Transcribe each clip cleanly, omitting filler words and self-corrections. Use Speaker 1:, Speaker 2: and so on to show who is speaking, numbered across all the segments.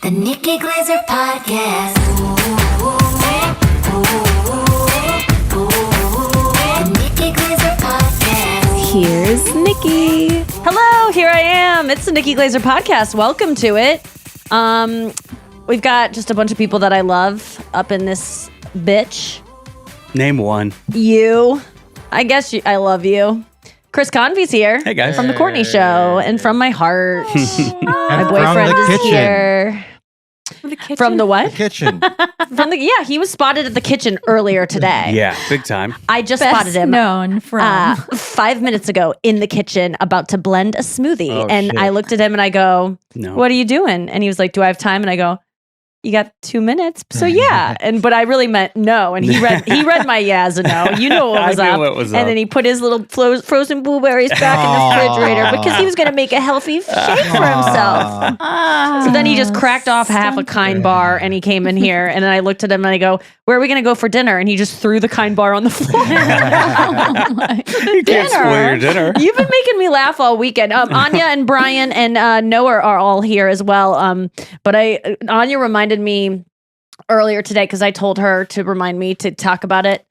Speaker 1: The Nikki Glaser Podcast. The Nikki Glaser Podcast.
Speaker 2: Here's Nikki.
Speaker 3: Hello, here I am. It's the Nikki Glaser Podcast. Welcome to it. We've got just a bunch of people that I love up in this bitch.
Speaker 4: Name one.
Speaker 3: You. I guess I love you. Chris Convey's here.
Speaker 4: Hey, guys.
Speaker 3: From The Courtney Show and from my heart. My
Speaker 5: And
Speaker 3: boyfriend
Speaker 5: from the
Speaker 3: is
Speaker 5: kitchen.
Speaker 3: here. From the what?
Speaker 5: Kitchen.
Speaker 3: Yeah, he was spotted at the kitchen earlier today.
Speaker 4: Yeah, big time.
Speaker 3: I just
Speaker 2: Best
Speaker 3: spotted him
Speaker 2: known from
Speaker 3: 5 minutes ago in the kitchen about to blend a smoothie.
Speaker 5: Oh,
Speaker 3: and
Speaker 5: shit.
Speaker 3: I looked at him and I go,
Speaker 4: No.
Speaker 3: what are you doing? And he was like, do I have time? And I go, you got 2 minutes. So yeah. But I really meant no. And he read my yes and no. You know what was
Speaker 4: I
Speaker 3: up.
Speaker 4: knew what was
Speaker 3: and
Speaker 4: up.
Speaker 3: then he put his little frozen blueberries back in the refrigerator because he was going to make a healthy shake for himself. So then he just cracked off half a Kind bar and he came in here. And then I looked at him and I go, where are we going to go for dinner? And he just threw the Kind bar on the floor.
Speaker 4: You can't spoil your dinner.
Speaker 3: You've been making me laugh all weekend. Anya and Brian and Noah are all here as well. But Anya reminded me earlier today because I told her to remind me to talk about it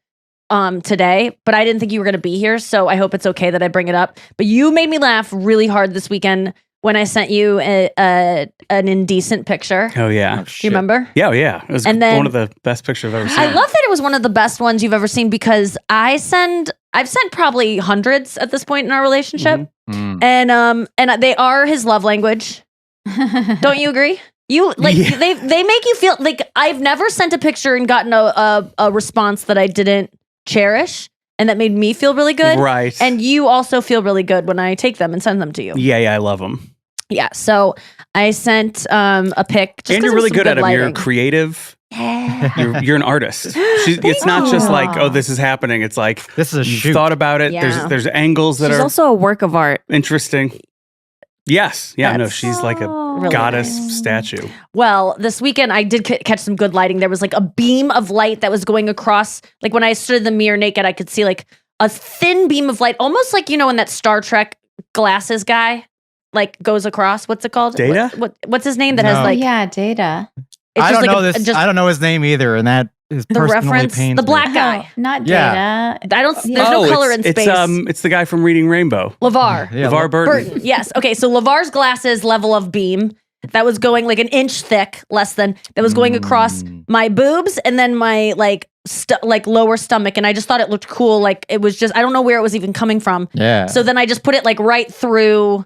Speaker 3: today, but I didn't think you were going to be here, so I hope it's okay that I bring it up. But you made me laugh really hard this weekend when I sent you an indecent picture.
Speaker 4: Oh, yeah.
Speaker 3: Do you remember?
Speaker 4: Yeah, oh, yeah. It was
Speaker 3: And then-
Speaker 4: one of the best pictures I've ever seen.
Speaker 3: I love that it was one of the best ones you've ever seen because I've sent probably hundreds at this point in our relationship.
Speaker 5: Mm.
Speaker 3: And they are his love language. Don't you agree? You like
Speaker 4: Yeah.
Speaker 3: they make you feel like I've never sent a picture and gotten a response that I didn't cherish and that made me feel really good.
Speaker 4: Right.
Speaker 3: And you also feel really good when I take them and send them to you.
Speaker 4: Yeah, I love them.
Speaker 3: Yeah. So I sent a pic. Just
Speaker 4: And
Speaker 3: 'cause
Speaker 4: you're
Speaker 3: it was
Speaker 4: really
Speaker 3: some
Speaker 4: good at them. You're
Speaker 3: lighting.
Speaker 4: creative.
Speaker 3: Yeah.
Speaker 4: You're an artist. It's not just like, oh, this is happening. It's like,
Speaker 5: This is a
Speaker 4: you've
Speaker 5: shoot.
Speaker 4: thought about it.
Speaker 3: Yeah.
Speaker 4: There's angles that
Speaker 2: She's
Speaker 4: are
Speaker 2: also a work of art.
Speaker 4: interesting. Yes. Yeah, no,
Speaker 3: That's
Speaker 4: she's like a
Speaker 3: really
Speaker 4: goddess
Speaker 3: nice.
Speaker 4: statue.
Speaker 3: Well, this weekend I did catch some good lighting. There was like a beam of light that was going across. Like when I stood in the mirror naked, I could see like a thin beam of light, almost like, you know, when that Star Trek glasses guy like goes across. What's it called?
Speaker 4: Data?
Speaker 3: What's his name that has
Speaker 5: No.
Speaker 3: like
Speaker 2: yeah, Data.
Speaker 3: it's
Speaker 5: I
Speaker 3: just
Speaker 5: don't
Speaker 3: like
Speaker 5: know this.
Speaker 3: just
Speaker 5: I don't know his name either, and that is
Speaker 3: the
Speaker 5: personally
Speaker 3: reference,
Speaker 5: pains
Speaker 3: the
Speaker 5: me.
Speaker 3: black guy.
Speaker 2: Not
Speaker 5: Yeah.
Speaker 2: Data.
Speaker 3: I don't. There's no color in space.
Speaker 4: It's the guy from Reading Rainbow.
Speaker 3: LeVar.
Speaker 5: Yeah,
Speaker 4: LeVar Burton.
Speaker 3: Burton. Yes. Okay. So LeVar's glasses level of beam that was going like an inch thick, less than that was going across my boobs and then my like lower stomach, and I just thought it looked cool. Like it was just I don't know where it was even coming from.
Speaker 5: Yeah.
Speaker 3: So then I just put it like right through,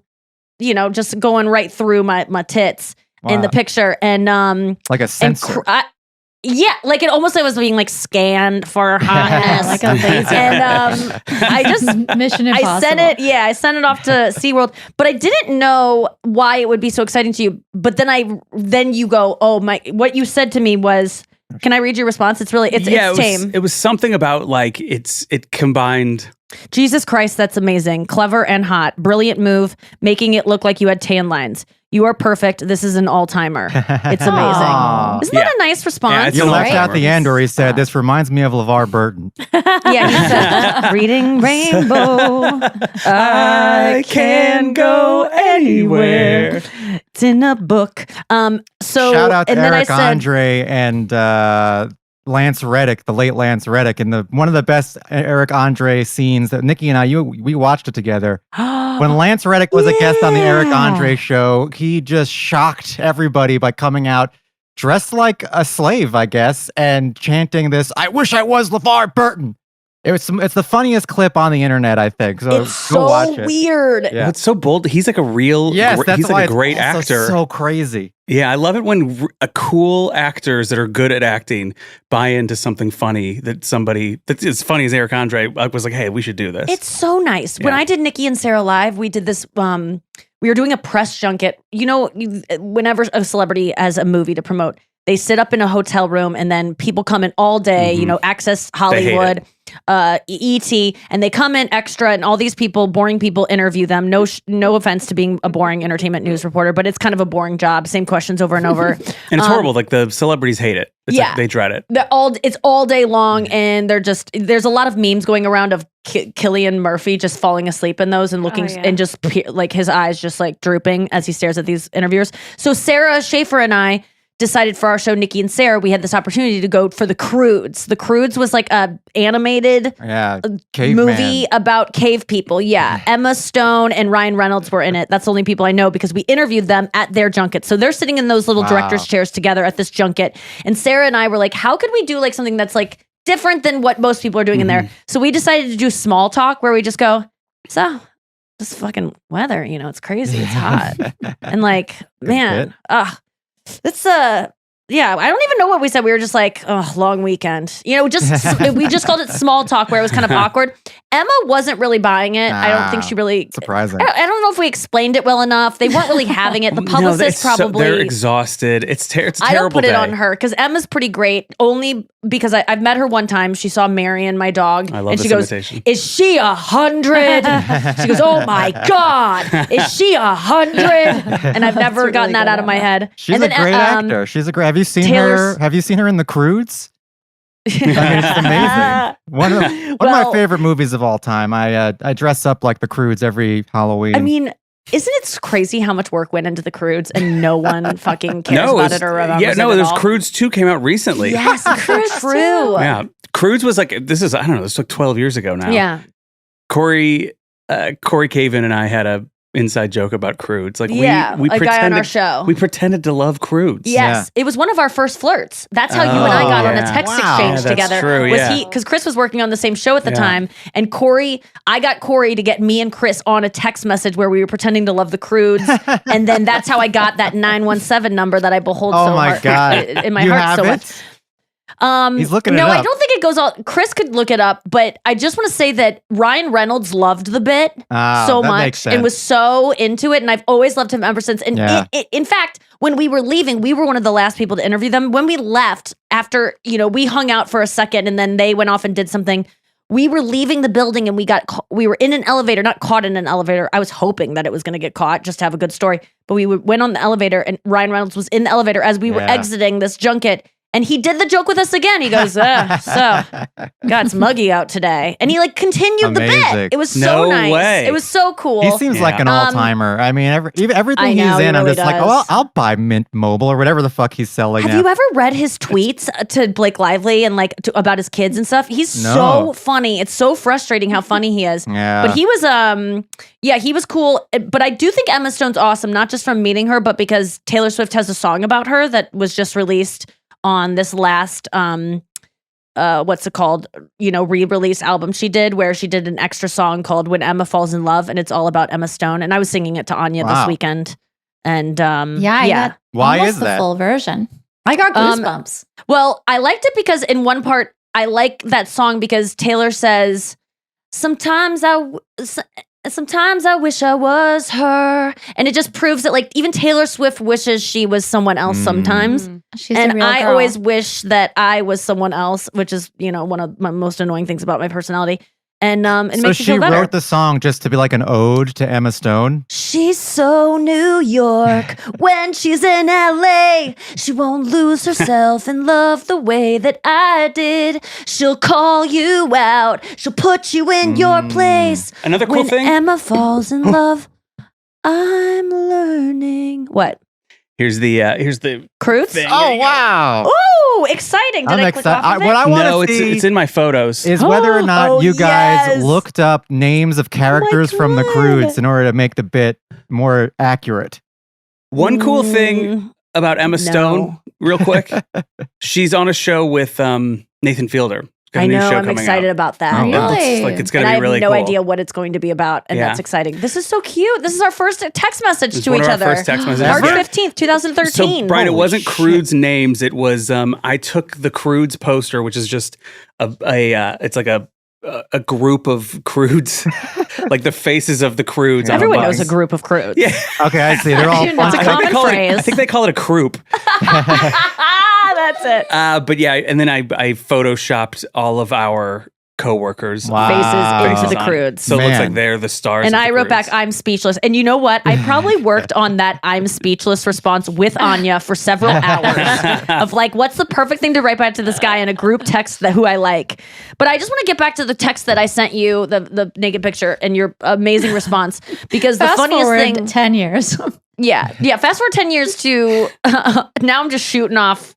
Speaker 3: you know, just going right through my tits in the
Speaker 5: Wow.
Speaker 3: picture, and
Speaker 5: like a
Speaker 3: and
Speaker 5: sensor.
Speaker 3: yeah, like it almost like was being like scanned for hotness,
Speaker 2: Like a laser.
Speaker 3: And I just
Speaker 2: Mission Impossible.
Speaker 3: I sent it off to SeaWorld, but I didn't know why it would be so exciting to you. But then you go, oh my, what you said to me was, can I read your response? It's really, it's tame.
Speaker 4: It was something about like it combined.
Speaker 3: Jesus Christ, that's amazing. Clever and hot. Brilliant move, making it look like you had tan lines. You are perfect. This is an all-timer. It's amazing.
Speaker 5: Aw.
Speaker 3: Isn't that a nice response?
Speaker 4: it's
Speaker 5: You
Speaker 4: an
Speaker 5: left
Speaker 4: all-timer.
Speaker 5: out the end where he said, "This reminds me of LeVar Burton."
Speaker 3: Yeah, he said, reading Rainbow. I can go anywhere. It's in a book. So
Speaker 5: Shout out to
Speaker 3: and then
Speaker 5: Eric
Speaker 3: I said,
Speaker 5: Andre and Lance Reddick, the late Lance Reddick, and one of the best Eric Andre scenes that Nikki and we watched it together. When Lance Reddick was a guest on the Eric Andre show, he just shocked everybody by coming out dressed like a slave, I guess, and chanting this, "I wish I was LeVar Burton." It's the funniest clip on the internet, I think. So
Speaker 3: it's
Speaker 5: go watch
Speaker 3: so
Speaker 5: it.
Speaker 3: weird.
Speaker 5: Yeah.
Speaker 4: It's so bold. He's like a real.
Speaker 5: Yes, that's
Speaker 4: he's
Speaker 5: why
Speaker 4: like a great
Speaker 5: it's also
Speaker 4: actor.
Speaker 5: so crazy.
Speaker 4: Yeah, I love it when cool actors that are good at acting buy into something funny that's as funny as Eric Andre. I was like, hey, we should do this.
Speaker 3: It's so nice. When
Speaker 4: Yeah.
Speaker 3: I did Nikki and Sarah Live, we did this. We were doing a press junket. You know, whenever a celebrity has a movie to promote, they sit up in a hotel room and then people come in all day, you know, Access Hollywood, ET, and they come in extra and all these people, boring people, interview them. No offense to being a boring entertainment news reporter, but it's kind of a boring job. Same questions over and over.
Speaker 4: and it's horrible. Like the celebrities hate it. It's
Speaker 3: Yeah.
Speaker 4: like, they dread it.
Speaker 3: It's all day long, and there's a lot of memes going around of Cillian Murphy just falling asleep in those and looking and just like his eyes just like drooping as he stares at these interviewers. So Sarah Schaefer and I decided for our show, Nikki and Sarah, we had this opportunity to go for The Croods. The Croods was like a animated
Speaker 5: caveman
Speaker 3: movie about cave people. Yeah. Emma Stone and Ryan Reynolds were in it. That's the only people I know because we interviewed them at their junket. So they're sitting in those little director's chairs together at this junket. And Sarah and I were like, how could we do like something that's like different than what most people are doing in there? So we decided to do small talk where we just go, so this fucking weather, you know, it's crazy. It's hot. And like, man, it's yeah, I don't even know what we said. We were just like, oh, long weekend. You know, we just called it small talk where it was kind of awkward. Emma wasn't really buying it. I don't think she really...
Speaker 5: Surprising.
Speaker 3: I don't know if we explained it well enough. They weren't really having it. The publicist probably...
Speaker 4: they're exhausted. It's terrible.
Speaker 3: I don't put it on her because Emma's pretty great. Only because I've met her one time. She saw Marion, my dog.
Speaker 4: I love
Speaker 3: and
Speaker 4: this
Speaker 3: she goes,
Speaker 4: invitation.
Speaker 3: is she 100? She goes, oh my God. Is she 100? And I've never gotten that out of my head.
Speaker 5: She's a great actor. She's a great... Have you seen her? Have you seen her in The Croods? I mean, it's amazing. One of my favorite movies of all time. I dress up like the Croods every Halloween.
Speaker 3: I mean, isn't it crazy how much work went into the Croods and no one fucking cares about it or remembers it at all?
Speaker 4: There's Croods 2 came out recently.
Speaker 3: Yes, Croods true.
Speaker 4: Yeah, Croods was like, this is, I don't know, this was like 12 years ago now.
Speaker 3: Yeah.
Speaker 4: Corey Caven and I had a inside joke about Croods. Like we
Speaker 3: a guy on our show.
Speaker 4: We pretended to love Croods.
Speaker 3: Yes, it was one of our first flirts. That's how you and I got on a text exchange together.
Speaker 4: True,
Speaker 3: because Chris was working on the same show at the time, and I got Corey to get me and Chris on a text message where we were pretending to love the Croods, and then that's how I got that 917 number that I behold in my heart so much.
Speaker 5: He's looking it up.
Speaker 3: No, I don't think it goes all. Chris could look it up, but I just want to say that Ryan Reynolds loved the bit so much and was so into it, and I've always loved him ever since. And in fact, when we were leaving, we were one of the last people to interview them. When we left, after we hung out for a second, and then they went off and did something. We were leaving the building, and we were in an elevator, not caught in an elevator. I was hoping that it was going to get caught just to have a good story, but we went on the elevator, and Ryan Reynolds was in the elevator as we were exiting this junket. And he did the joke with us again. He goes, God, it's muggy out today. And he like continued the bit. It was so nice.
Speaker 4: Way.
Speaker 3: It was so cool.
Speaker 5: He seems like an all-timer. I mean, everything he's in, I'm just like, oh, I'll buy Mint Mobile or whatever the fuck he's selling.
Speaker 3: Have you ever read his tweets to Blake Lively and like about his kids and stuff? He's so funny. It's so frustrating how funny he is.
Speaker 5: Yeah.
Speaker 3: But he was, he was cool. But I do think Emma Stone's awesome, not just from meeting her, but because Taylor Swift has a song about her that was just released on this last what's it called, re-release album she did, where she did an extra song called When Emma Falls in Love, and it's all about Emma Stone, and I was singing it to Anya this weekend. And
Speaker 2: I got
Speaker 5: why is
Speaker 2: the
Speaker 5: that
Speaker 2: full version? I got goosebumps.
Speaker 3: Well, I liked it because in one part I like that song because Taylor says sometimes I wish I was her. And it just proves that like even Taylor Swift wishes she was someone else sometimes.
Speaker 2: She's
Speaker 3: and
Speaker 2: a real
Speaker 3: I
Speaker 2: girl.
Speaker 3: always wish that I was someone else, which is, one of my most annoying things about my personality. And it makes me feel better.
Speaker 5: So she wrote the song just to be like an ode to Emma Stone?
Speaker 3: She's so New York. When she's in LA, she won't lose herself in love the way that I did. She'll call you out. She'll put you in your place.
Speaker 4: Another cool thing.
Speaker 3: When Emma falls in love, I'm learning. What?
Speaker 4: Here's the
Speaker 3: Croods?
Speaker 4: thing.
Speaker 5: Oh, wow.
Speaker 3: Ooh, exciting. Did
Speaker 5: I'm
Speaker 3: I click
Speaker 5: excited.
Speaker 3: off of it?
Speaker 5: What I want to see
Speaker 4: it's in my photos.
Speaker 5: is whether or not you guys
Speaker 3: yes.
Speaker 5: looked up names of characters from the
Speaker 3: God.
Speaker 5: Croods in order to make the bit more accurate.
Speaker 4: One cool thing about Emma Stone, real quick, she's on a show with Nathan Fielder. Got a
Speaker 3: I
Speaker 4: new
Speaker 3: know.
Speaker 4: show
Speaker 3: I'm
Speaker 4: coming
Speaker 3: excited
Speaker 4: out.
Speaker 3: about that.
Speaker 5: Oh,
Speaker 4: It looks like it's going to be really
Speaker 3: cool. I
Speaker 4: cool.
Speaker 3: have no idea what it's going to be about, and
Speaker 4: Yeah.
Speaker 3: that's exciting. This is so cute. This is our first text message
Speaker 4: It's
Speaker 3: to
Speaker 4: one
Speaker 3: each
Speaker 4: of our
Speaker 3: other.
Speaker 4: first text messages.
Speaker 3: March
Speaker 4: Yeah.
Speaker 3: 15th, 2013.
Speaker 4: So, Brian, it
Speaker 3: Holy
Speaker 4: wasn't
Speaker 3: shit.
Speaker 4: Croods names. It was I took the Croods poster, which is just it's like a group of Croods, like the faces of the Croods. on
Speaker 3: Everyone
Speaker 4: box.
Speaker 3: knows a group of Croods.
Speaker 4: Yeah,
Speaker 5: Okay, I see. They're all
Speaker 3: It's a
Speaker 5: fun.
Speaker 3: common phrase.
Speaker 4: I think they call it a croup.
Speaker 3: That's it.
Speaker 4: But yeah, and then I photoshopped all of our coworkers'
Speaker 5: Wow.
Speaker 3: Faces into the
Speaker 4: on.
Speaker 3: Croods.
Speaker 4: So it looks
Speaker 5: Man.
Speaker 4: like they're the stars.
Speaker 3: And
Speaker 4: of
Speaker 3: I
Speaker 4: the
Speaker 3: wrote back,
Speaker 4: Croods.
Speaker 3: I'm speechless. And you know what? I probably worked on that I'm speechless response with Anya for several hours of like, what's the perfect thing to write back to this guy in a group text who I like. But I just want to get back to the text that I sent you, the naked picture, and your amazing response. Because the
Speaker 2: Fast
Speaker 3: funniest
Speaker 2: forward
Speaker 3: thing...
Speaker 2: 10 years.
Speaker 3: Yeah. Fast forward 10 years to now I'm just shooting off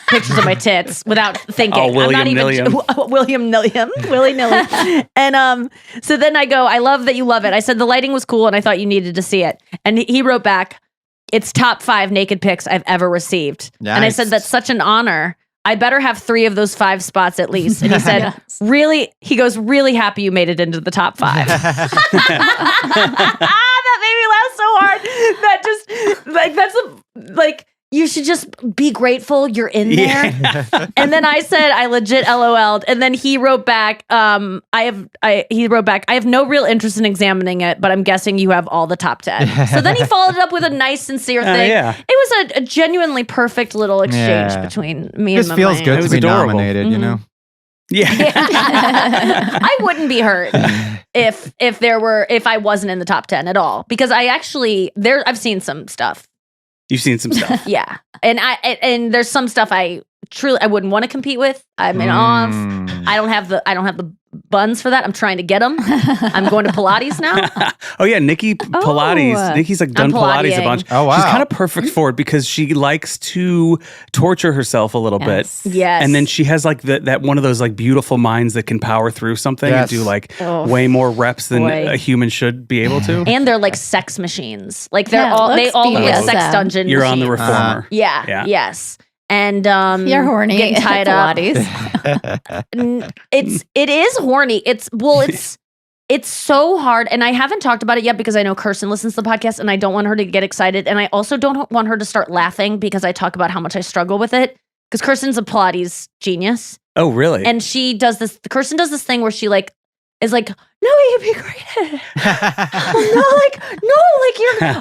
Speaker 3: pictures of my tits without thinking.
Speaker 4: Oh,
Speaker 3: I'm not even William Nilliam. Willy Nilly. And so then I go, I love that you love it. I said the lighting was cool and I thought you needed to see it. And he wrote back, it's top 5 naked pics I've ever received.
Speaker 5: Nice.
Speaker 3: And I said, that's such an honor. I better have 3 of those 5 spots at least. And he said, really? He goes, really happy you made it into the top 5. That made me laugh so hard. That just you should just be grateful you're in there.
Speaker 4: Yeah.
Speaker 3: And then I said, I legit LOL'd. And then he wrote back, I have no real interest in examining it, but I'm guessing you have all the top 10. So then he followed it up with a nice, sincere thing.
Speaker 4: Yeah.
Speaker 3: It was a genuinely perfect little exchange
Speaker 5: Yeah.
Speaker 3: between me
Speaker 5: Just
Speaker 3: and my
Speaker 5: feels
Speaker 3: man.
Speaker 5: good
Speaker 4: It
Speaker 5: to
Speaker 4: was
Speaker 5: be
Speaker 4: adorable.
Speaker 5: nominated, you know?
Speaker 4: Yeah.
Speaker 3: I wouldn't be hurt if I wasn't in the top 10 at all, because I've seen some stuff.
Speaker 4: You've seen some stuff.
Speaker 3: Yeah. And there's some stuff I wouldn't want to compete with. I'm in awe of. I don't have the buns for that. I'm trying to get them. I'm going to Pilates now.
Speaker 4: Oh yeah, Nikki Pilates. Nikki's like done Pilates a bunch.
Speaker 5: Oh, wow.
Speaker 4: She's kind of perfect for it because she likes to torture herself a little bit.
Speaker 3: Yes.
Speaker 4: And then she has like that one of those like beautiful minds that can power through something
Speaker 5: Yes.
Speaker 4: and do like
Speaker 3: Oh,
Speaker 4: way more reps than
Speaker 3: boy.
Speaker 4: a human should be able to.
Speaker 3: And they're like sex machines. Like
Speaker 2: Yeah,
Speaker 3: they all look like
Speaker 2: BDSM.
Speaker 3: sex dungeon
Speaker 4: You're on the
Speaker 3: machines.
Speaker 4: reformer.
Speaker 3: Yeah.
Speaker 4: Yeah.
Speaker 3: Yes. And
Speaker 2: You're horny.
Speaker 3: getting tied up.
Speaker 2: Pilates.
Speaker 3: It is horny. It's so hard, and I haven't talked about it yet because I know Kerstin listens to the podcast, and I don't want her to get excited, and I also don't want her to start laughing because I talk about how much I struggle with it. Because Kerstin's a Pilates genius,
Speaker 4: Oh really?
Speaker 3: and Kerstin does this thing where she like is like, no, you'd be great at it.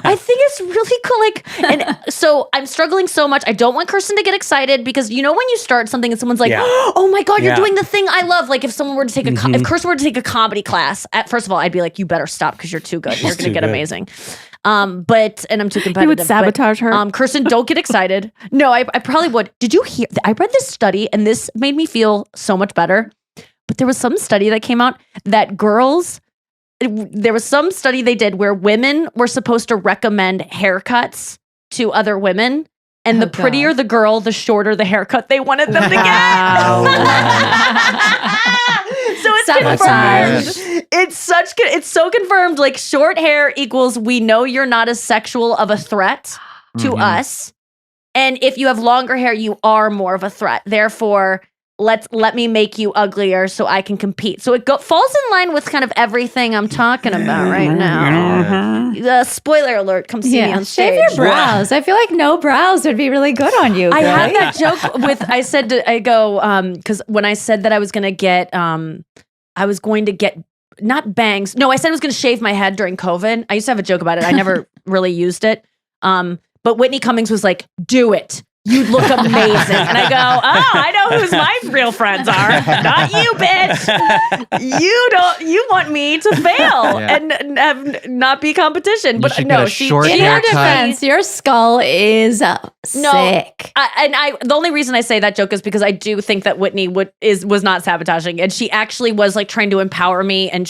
Speaker 3: I think it's really cool. Like, and so I'm struggling so much. I don't want Kerstin to get excited because you know when you start something and someone's like,
Speaker 4: Yeah.
Speaker 3: oh my God, you're
Speaker 4: Yeah.
Speaker 3: doing the thing I love. Like if someone were to take if Kerstin were to take a comedy class, first of all, I'd be like, you better stop because you're too good. You're going to
Speaker 4: too
Speaker 3: get
Speaker 4: good.
Speaker 3: amazing. And I'm too competitive.
Speaker 2: You would sabotage her.
Speaker 3: Kerstin, don't get excited. No, I probably would. Did you hear? I read this study and this made me feel so much better. But there was some study that came out that there was some study they did where women were supposed to recommend haircuts to other women. And the prettier the girl, the shorter the haircut they wanted them to get. So it's confirmed. It's so confirmed. Like short hair equals we know you're not as sexual of a threat to us. And if you have longer hair, you are more of a threat. Therefore, let me make you uglier so I can compete. So it falls in line with kind of everything I'm talking about right now. Spoiler alert, come see me on stage.
Speaker 2: Shave your brows. I feel like no brows would be really good on you.
Speaker 3: I had
Speaker 2: Gray.
Speaker 3: that joke with, because when I said that I was going to get not bangs. No, I said I was going to shave my head during COVID. I used to have a joke about it. I never really used it. But Whitney Cummings was like, do it. You'd look amazing. And I go, I know who's my real friends are. Not you, bitch. You want me to fail and have not be competition. But
Speaker 5: should
Speaker 3: no,
Speaker 5: get a
Speaker 3: she
Speaker 5: short
Speaker 2: In your
Speaker 5: haircut.
Speaker 2: defense, your skull is sick.
Speaker 3: The only reason I say that joke is because I do think that Whitney was not sabotaging, and she actually was like trying to empower me. And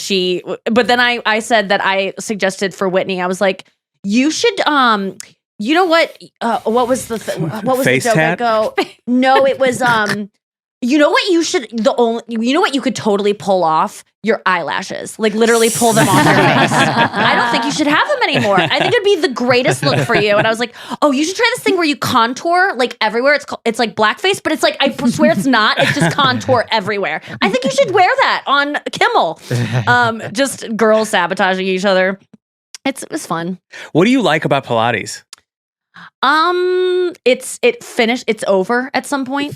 Speaker 3: but then I said that I suggested for Whitney, I was like, you should you know what? What was the
Speaker 4: Face
Speaker 3: the joke?
Speaker 4: tat?
Speaker 3: I go, no, it was you know what you should you know what you could totally pull off? Your eyelashes. Like literally pull them off your face. I don't think you should have them anymore. I think it'd be the greatest look for you. And I was like, oh, you should try this thing where you contour like everywhere. It's like blackface, but it's like, I swear it's not. It's just contour everywhere. I think you should wear that on Kimmel. Just girls sabotaging each other. It was fun.
Speaker 4: What do you like about Pilates?
Speaker 3: It finished. It's over at some point.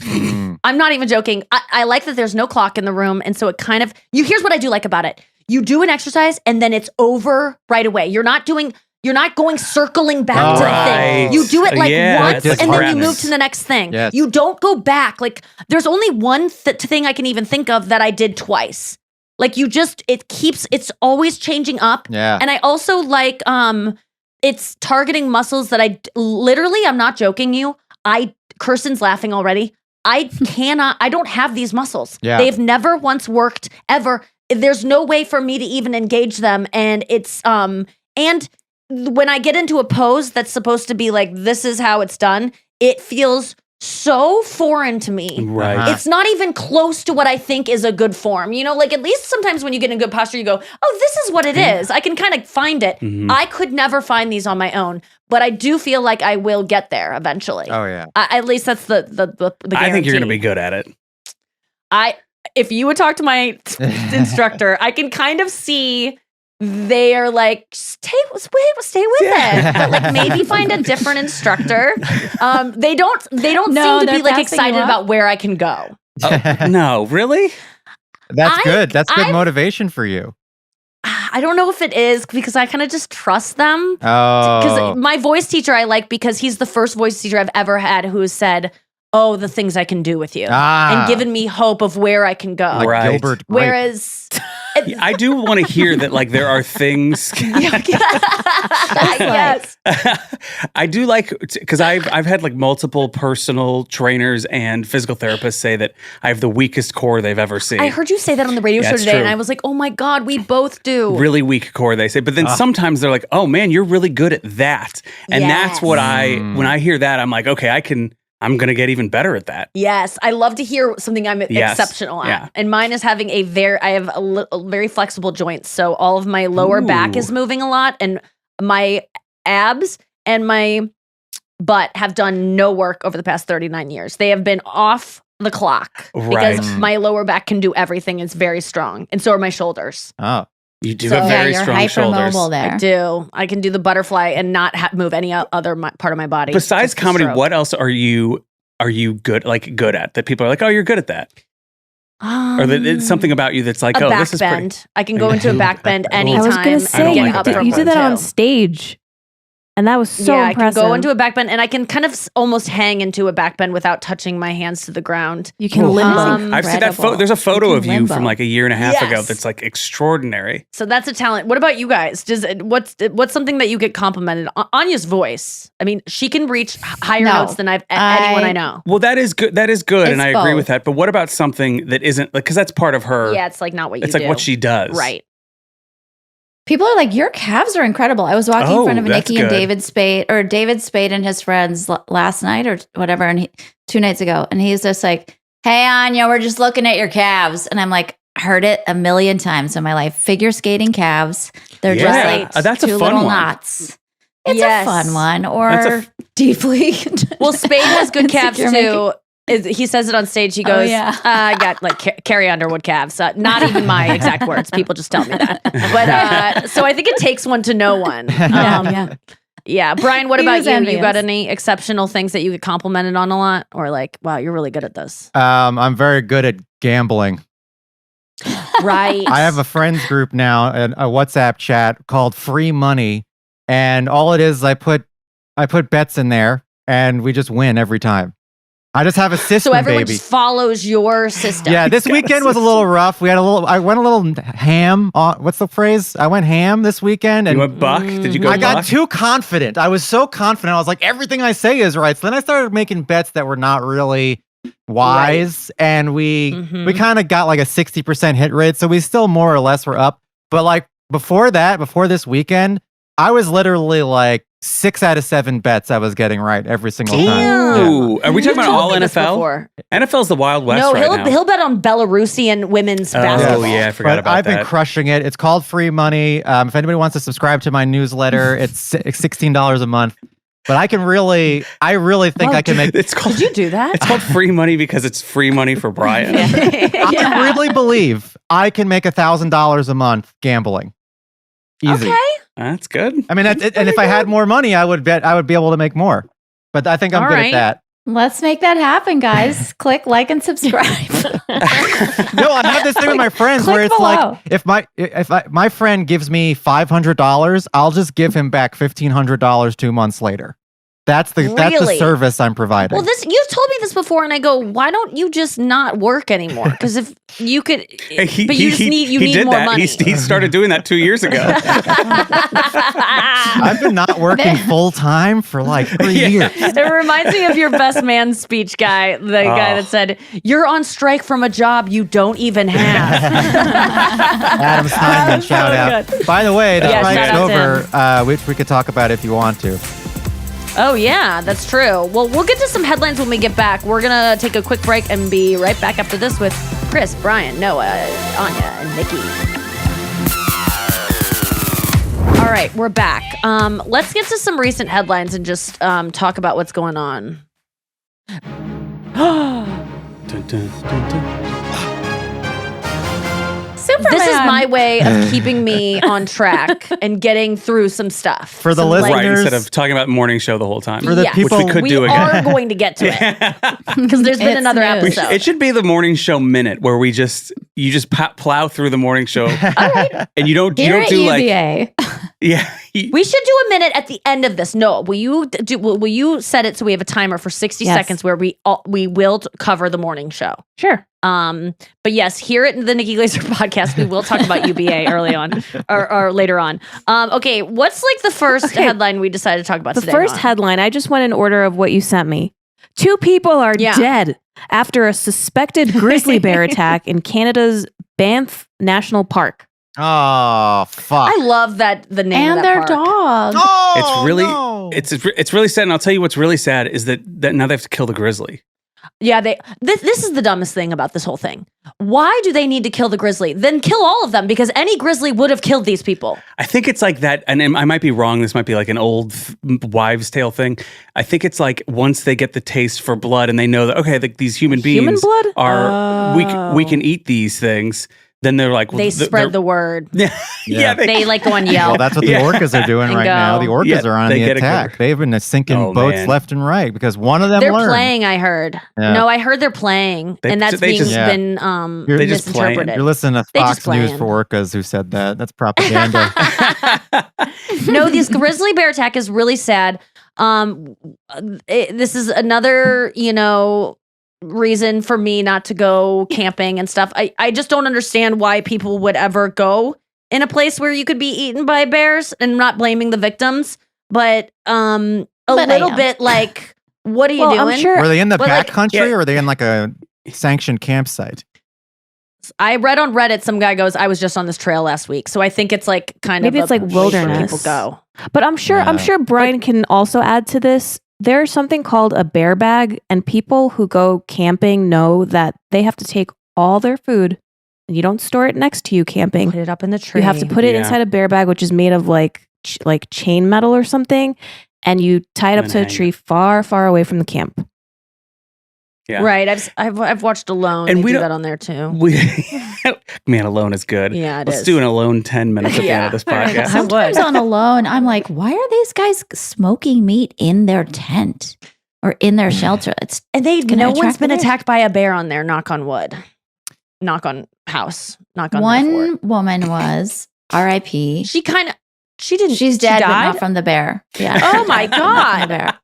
Speaker 3: I'm not even joking. I like that there's no clock in the room. And so it kind of, here's what I do like about it. You do an exercise and then it's over right away. You're not going circling back to the thing. You do it like once
Speaker 5: it's
Speaker 3: and then you
Speaker 5: hardness.
Speaker 3: move to the next thing.
Speaker 5: Yes.
Speaker 3: You don't go back. Like there's only one thing I can even think of that I did twice. Like it's always changing up.
Speaker 5: Yeah.
Speaker 3: And I also like, it's targeting muscles that I'm not joking you. Kerstin's laughing already. I don't have these muscles.
Speaker 5: Yeah.
Speaker 3: They've never once worked ever. There's no way for me to even engage them. And it's, and when I get into a pose that's supposed to be like, this is how it's done, it feels so foreign to me.
Speaker 4: Right.
Speaker 5: Uh-huh.
Speaker 3: It's not even close to what I think is a good form. You know, like at least sometimes when you get in good posture, you go, oh, this is what it is. I can kind of find it. I could never find these on my own, but I do feel like I will get there eventually.
Speaker 5: Oh yeah.
Speaker 3: At least that's the
Speaker 4: I think you're going to be
Speaker 3: guarantee.
Speaker 4: good at it.
Speaker 3: If you would talk to my instructor, I can kind of see they are like, stay with it, but like maybe find a different instructor. They don't
Speaker 2: No,
Speaker 3: seem to
Speaker 2: they're
Speaker 3: be like
Speaker 2: passing
Speaker 3: excited
Speaker 2: you up.
Speaker 3: about where I can go.
Speaker 4: No, really?
Speaker 5: That's good. That's good
Speaker 3: I've-
Speaker 5: motivation for you.
Speaker 3: I don't know if it is because I kind of just trust them.
Speaker 5: Oh.
Speaker 3: Because my voice teacher I like because he's the first voice teacher I've ever had who has said, oh, the things I can do with you. And given me hope of where I can go.
Speaker 5: like
Speaker 4: Right.
Speaker 5: Gilbert. Grape.
Speaker 3: Whereas
Speaker 4: I do want to hear that, like, there are things.
Speaker 3: yes.
Speaker 4: I do like, because I've had like multiple personal trainers and physical therapists say that I have the weakest core they've ever seen.
Speaker 3: I heard you say that on the radio
Speaker 4: Yeah,
Speaker 3: show
Speaker 4: it's
Speaker 3: today,
Speaker 4: true.
Speaker 3: and I was like, oh my God, we both do.
Speaker 4: Really weak core, they say. But then sometimes they're like, oh man, you're really good at that. And that's what when I hear that, I'm like, okay, I'm going to get even better at that.
Speaker 3: Yes, I love to hear something I'm
Speaker 4: Yes.
Speaker 3: exceptional at.
Speaker 4: Yeah.
Speaker 3: And mine is having I have a very flexible joints. So all of my lower back is moving a lot, and my abs and my butt have done no work over the past 39 years. They have been off the clock because
Speaker 4: Right.
Speaker 3: my lower back can do everything. It's very strong. And so are my shoulders.
Speaker 5: Oh.
Speaker 4: You do
Speaker 3: So-
Speaker 4: have
Speaker 2: Yeah,
Speaker 4: very
Speaker 2: you're
Speaker 4: strong shoulders.
Speaker 2: hypermobile there.
Speaker 3: I do. I can do the butterfly and not move any other part of my body.
Speaker 4: Besides
Speaker 3: Just the
Speaker 4: comedy,
Speaker 3: stroke.
Speaker 4: what else are you good at that people are like, oh, you're good at that? Or that it's something about you that's like,
Speaker 3: a
Speaker 4: oh,
Speaker 3: back
Speaker 4: this is pretty.
Speaker 3: bend. I can go into a back bend
Speaker 4: I
Speaker 3: anytime.
Speaker 4: was
Speaker 2: I was gonna
Speaker 3: and
Speaker 2: say
Speaker 4: don't
Speaker 3: get
Speaker 4: like
Speaker 3: up
Speaker 4: a
Speaker 3: from
Speaker 2: you did
Speaker 3: one
Speaker 2: that on
Speaker 3: too.
Speaker 2: stage, and that was so
Speaker 3: yeah,
Speaker 2: impressive.
Speaker 3: I can go into a back bend, and I can kind of almost hang into a back bend without touching my hands to the ground.
Speaker 2: You can
Speaker 4: Ooh.
Speaker 2: limbo.
Speaker 4: I've seen that
Speaker 2: Incredible.
Speaker 4: There's a photo
Speaker 2: You
Speaker 4: of
Speaker 2: can
Speaker 4: you
Speaker 2: limbo.
Speaker 4: from like a year and a half ago
Speaker 3: Yes.
Speaker 4: that's like extraordinary.
Speaker 3: So that's a talent. What about you guys? What's something that you get complimented? Anya's voice. I mean, she can reach higher
Speaker 2: No.
Speaker 3: notes than anyone I know.
Speaker 4: Well, that is good. That is good, and
Speaker 2: It's
Speaker 4: I agree
Speaker 2: both.
Speaker 4: with that. But what about something that isn't like? Because that's part of her.
Speaker 3: Yeah, it's like not what you
Speaker 4: it's
Speaker 3: do.
Speaker 4: like what she does.
Speaker 3: Right.
Speaker 2: People are like, your calves are incredible. I was walking in front of
Speaker 4: that's
Speaker 2: Nikki and
Speaker 4: good.
Speaker 2: David Spade and his friends last night or whatever, and 2 nights ago, and he's just like, "Hey, Anya, we're just looking at your calves," and I'm like, heard it a million times in my life. Figure skating calves. They're
Speaker 4: Yeah.
Speaker 2: just like
Speaker 4: That's a
Speaker 2: two
Speaker 4: fun
Speaker 2: little
Speaker 4: one.
Speaker 2: knots. It's
Speaker 3: Yes.
Speaker 2: a fun one,
Speaker 4: That's
Speaker 2: or deeply.
Speaker 3: Well, Spade has good calves
Speaker 2: insecure
Speaker 3: too. He says it on stage. He
Speaker 2: Oh,
Speaker 3: goes,
Speaker 2: yeah.
Speaker 3: I got like Carrie Underwood calves. Not even my exact words. People just tell me that. But so I think it takes one to know one.
Speaker 2: Yeah.
Speaker 3: Yeah. Brian, what
Speaker 2: He
Speaker 3: about
Speaker 2: was
Speaker 3: you? You
Speaker 2: envious.
Speaker 3: got any exceptional things that you get complimented on a lot? Or like, wow, you're really good at this.
Speaker 5: I'm very good at gambling.
Speaker 3: Right.
Speaker 5: I have a friends group now, a WhatsApp chat called Free Money, and all it is, I put bets in there, and we just win every time. I just have a system,
Speaker 3: so everyone
Speaker 5: baby.
Speaker 3: just follows your system.
Speaker 5: Yeah, this weekend was a little rough. I went a little ham. What's the phrase? I went ham this weekend,
Speaker 4: You
Speaker 5: and
Speaker 4: went buck? Did you go
Speaker 5: I got
Speaker 4: buck?
Speaker 5: too confident. I was so confident. I was like, everything I say is right. So then I started making bets that were not really wise, and we kind of got like a 60% hit rate. So we still more or less were up. But like before this weekend, I was literally like 6 out of 7 bets I was getting right every single time. Yeah.
Speaker 4: Ooh, are we talking about all NFL?
Speaker 3: Before.
Speaker 4: NFL's the Wild West
Speaker 3: No,
Speaker 4: right now.
Speaker 3: he'll bet on Belarusian women's basketball.
Speaker 4: Oh yeah, I forgot
Speaker 5: But
Speaker 4: about
Speaker 5: I've
Speaker 4: that.
Speaker 5: been crushing it. It's called Free Money. If anybody wants to subscribe to my newsletter, it's $16 a month. But I really think I can make.
Speaker 4: It's called.
Speaker 3: Did you do that?
Speaker 4: It's called free money because it's free money for Brian.
Speaker 5: I really believe I can make $1,000 a month gambling. Easy.
Speaker 3: Okay.
Speaker 4: That's good.
Speaker 5: I mean, and if I had more money, I would bet I would be able to make more. But I think I'm
Speaker 3: All
Speaker 5: good
Speaker 3: right.
Speaker 5: at that.
Speaker 2: Let's make that happen, guys. Click like and subscribe.
Speaker 5: No, I have this thing with my friends
Speaker 2: Click
Speaker 5: where it's
Speaker 2: below.
Speaker 5: like if my friend gives me $500, I'll just give him back $1,500 2 months later. That's the
Speaker 3: Really?
Speaker 5: service I'm providing.
Speaker 3: Well, you've told me this before, and I go, why don't you just not work anymore? Because if you could, but you just need more money.
Speaker 4: He started doing that 2 years ago.
Speaker 5: I've been not working full time for like 3 years.
Speaker 3: It reminds me of your best man speech guy, the guy that said, "You're on strike from a job you don't even have."
Speaker 5: Adam Steinman, shout out.
Speaker 3: good.
Speaker 5: By the way, the
Speaker 3: Yeah,
Speaker 5: strike's
Speaker 3: shout out to
Speaker 5: over, which we could talk about if you want to.
Speaker 3: Oh, yeah, that's true. Well, we'll get to some headlines when we get back. We're going to take a quick break and be right back after this with Chris, Brian, Noah, Anya, and Nikki. All right, we're back. Let's get to some recent headlines and just talk about what's going on.
Speaker 4: Dun, dun, dun, dun.
Speaker 2: Superman.
Speaker 3: This is my way of keeping me on track and getting through some stuff.
Speaker 5: For the
Speaker 3: Some,
Speaker 5: listeners-
Speaker 4: Right, instead of talking about morning show the whole time.
Speaker 5: For the
Speaker 3: Yes.
Speaker 5: people,
Speaker 4: Which we could
Speaker 3: we
Speaker 4: do again.
Speaker 3: are going to get to it because there's been
Speaker 2: It's
Speaker 3: another
Speaker 2: news.
Speaker 3: episode.
Speaker 4: It should be the morning show minute where you just plow through the morning show, and you don't
Speaker 2: Here at
Speaker 4: do like
Speaker 2: UVA.
Speaker 3: We should do a minute at the end of this. No, will you set it so we have a timer for 60
Speaker 2: Yes.
Speaker 3: seconds where we will cover the morning show.
Speaker 2: Sure.
Speaker 3: But yes, here at the Nikki Glaser podcast, we will talk about UBA early on or later on. Okay, what's like the first headline we decided to talk about
Speaker 6: The
Speaker 3: today?
Speaker 6: first
Speaker 3: Ron?
Speaker 6: headline, I just went in order of what you sent me. 2 people are
Speaker 3: Yeah.
Speaker 6: dead after a suspected grizzly bear attack in Canada's Banff National Park.
Speaker 5: oh fuck!
Speaker 3: I love that the name
Speaker 2: And
Speaker 3: of that
Speaker 2: their
Speaker 3: park.
Speaker 2: dog.
Speaker 5: Oh,
Speaker 4: it's really
Speaker 5: no.
Speaker 4: it's really sad. And I'll tell you what's really sad is that now they have to kill the grizzly.
Speaker 3: Yeah, this is the dumbest thing about this whole thing. Why do they need to kill the grizzly? Then kill all of them because any grizzly would have killed these people.
Speaker 4: I think it's like that, and I might be wrong. This might be like an old wives' tale thing. I think it's like once they get the taste for blood and they know that okay, these human beings
Speaker 6: Human blood?
Speaker 4: are we can eat these things. Then they're like, well,
Speaker 3: They spread the word.
Speaker 4: yeah,
Speaker 5: Yeah.
Speaker 3: They like go on
Speaker 5: Well,
Speaker 3: Yelp.
Speaker 5: that's what the
Speaker 4: Yeah.
Speaker 5: orcas are doing
Speaker 3: And
Speaker 5: right now. The
Speaker 3: go.
Speaker 5: orcas
Speaker 4: Yeah,
Speaker 5: are on
Speaker 4: they
Speaker 5: the
Speaker 4: get a
Speaker 5: attack.
Speaker 4: good-
Speaker 5: They've been sinking
Speaker 4: Oh,
Speaker 5: boats
Speaker 4: man.
Speaker 5: left and right because one of them
Speaker 3: They're
Speaker 5: learned.
Speaker 3: playing, I heard.
Speaker 5: Yeah.
Speaker 3: No, I heard they're playing,
Speaker 4: They-
Speaker 3: and that's
Speaker 4: they
Speaker 3: being
Speaker 4: just-
Speaker 5: Yeah.
Speaker 3: been
Speaker 5: They
Speaker 4: just
Speaker 3: misinterpreted.
Speaker 5: You're listening to
Speaker 3: They
Speaker 5: Fox
Speaker 3: just
Speaker 5: News
Speaker 3: playing.
Speaker 5: for orcas who said that. That's propaganda.
Speaker 3: No, this grizzly bear attack is really sad. This is another, reason for me not to go camping and stuff. I just don't understand why people would ever go in a place where you could be eaten by bears, and not blaming the victims, but a
Speaker 2: But I
Speaker 3: little
Speaker 2: am.
Speaker 3: bit like, what are you
Speaker 6: Well,
Speaker 3: doing?
Speaker 6: I'm sure
Speaker 5: Were they in the
Speaker 3: Well,
Speaker 5: back
Speaker 3: like-
Speaker 5: country
Speaker 4: Yeah.
Speaker 5: or were they in like a sanctioned campsite?
Speaker 3: I read on Reddit, some guy goes, I was just on this trail last week. So I think it's like kind
Speaker 6: Maybe
Speaker 3: of
Speaker 6: it's like
Speaker 3: place where
Speaker 6: wilderness.
Speaker 3: people go.
Speaker 6: But I'm
Speaker 5: Yeah.
Speaker 6: sure Brian can also add to this. There's something called a bear bag, and people who go camping know that they have to take all their food, and you don't store it next to you camping.
Speaker 3: Put it up in the tree.
Speaker 6: You have to put it
Speaker 4: Yeah.
Speaker 6: inside a bear bag, which is made of like chain metal or something, and you tie it up
Speaker 4: And
Speaker 6: to a
Speaker 4: hang
Speaker 6: tree far, far away from the camp.
Speaker 4: Yeah.
Speaker 3: Right. I've watched Alone.
Speaker 4: And
Speaker 3: They
Speaker 4: we
Speaker 3: do
Speaker 4: don't-
Speaker 3: that on there too.
Speaker 4: Man, Alone is good.
Speaker 3: Yeah, it
Speaker 4: Let's
Speaker 3: is.
Speaker 4: do an Alone 10 minutes at the end
Speaker 3: Yeah.
Speaker 4: of this
Speaker 3: All right.
Speaker 4: podcast.
Speaker 2: Sometimes on Alone, I'm like, why are these guys smoking meat in their tent or in their shelter? It's
Speaker 3: And
Speaker 2: gonna
Speaker 3: no one's
Speaker 2: attract
Speaker 3: been
Speaker 2: the bears.
Speaker 3: attacked by a bear on there. Knock on wood. Knock on house. Knock on
Speaker 2: one woman was R.I.P.
Speaker 3: She didn't.
Speaker 2: She's
Speaker 3: she
Speaker 2: dead, but
Speaker 3: died?
Speaker 2: not from the bear. Yeah.
Speaker 3: Oh my
Speaker 2: Not from the
Speaker 3: God.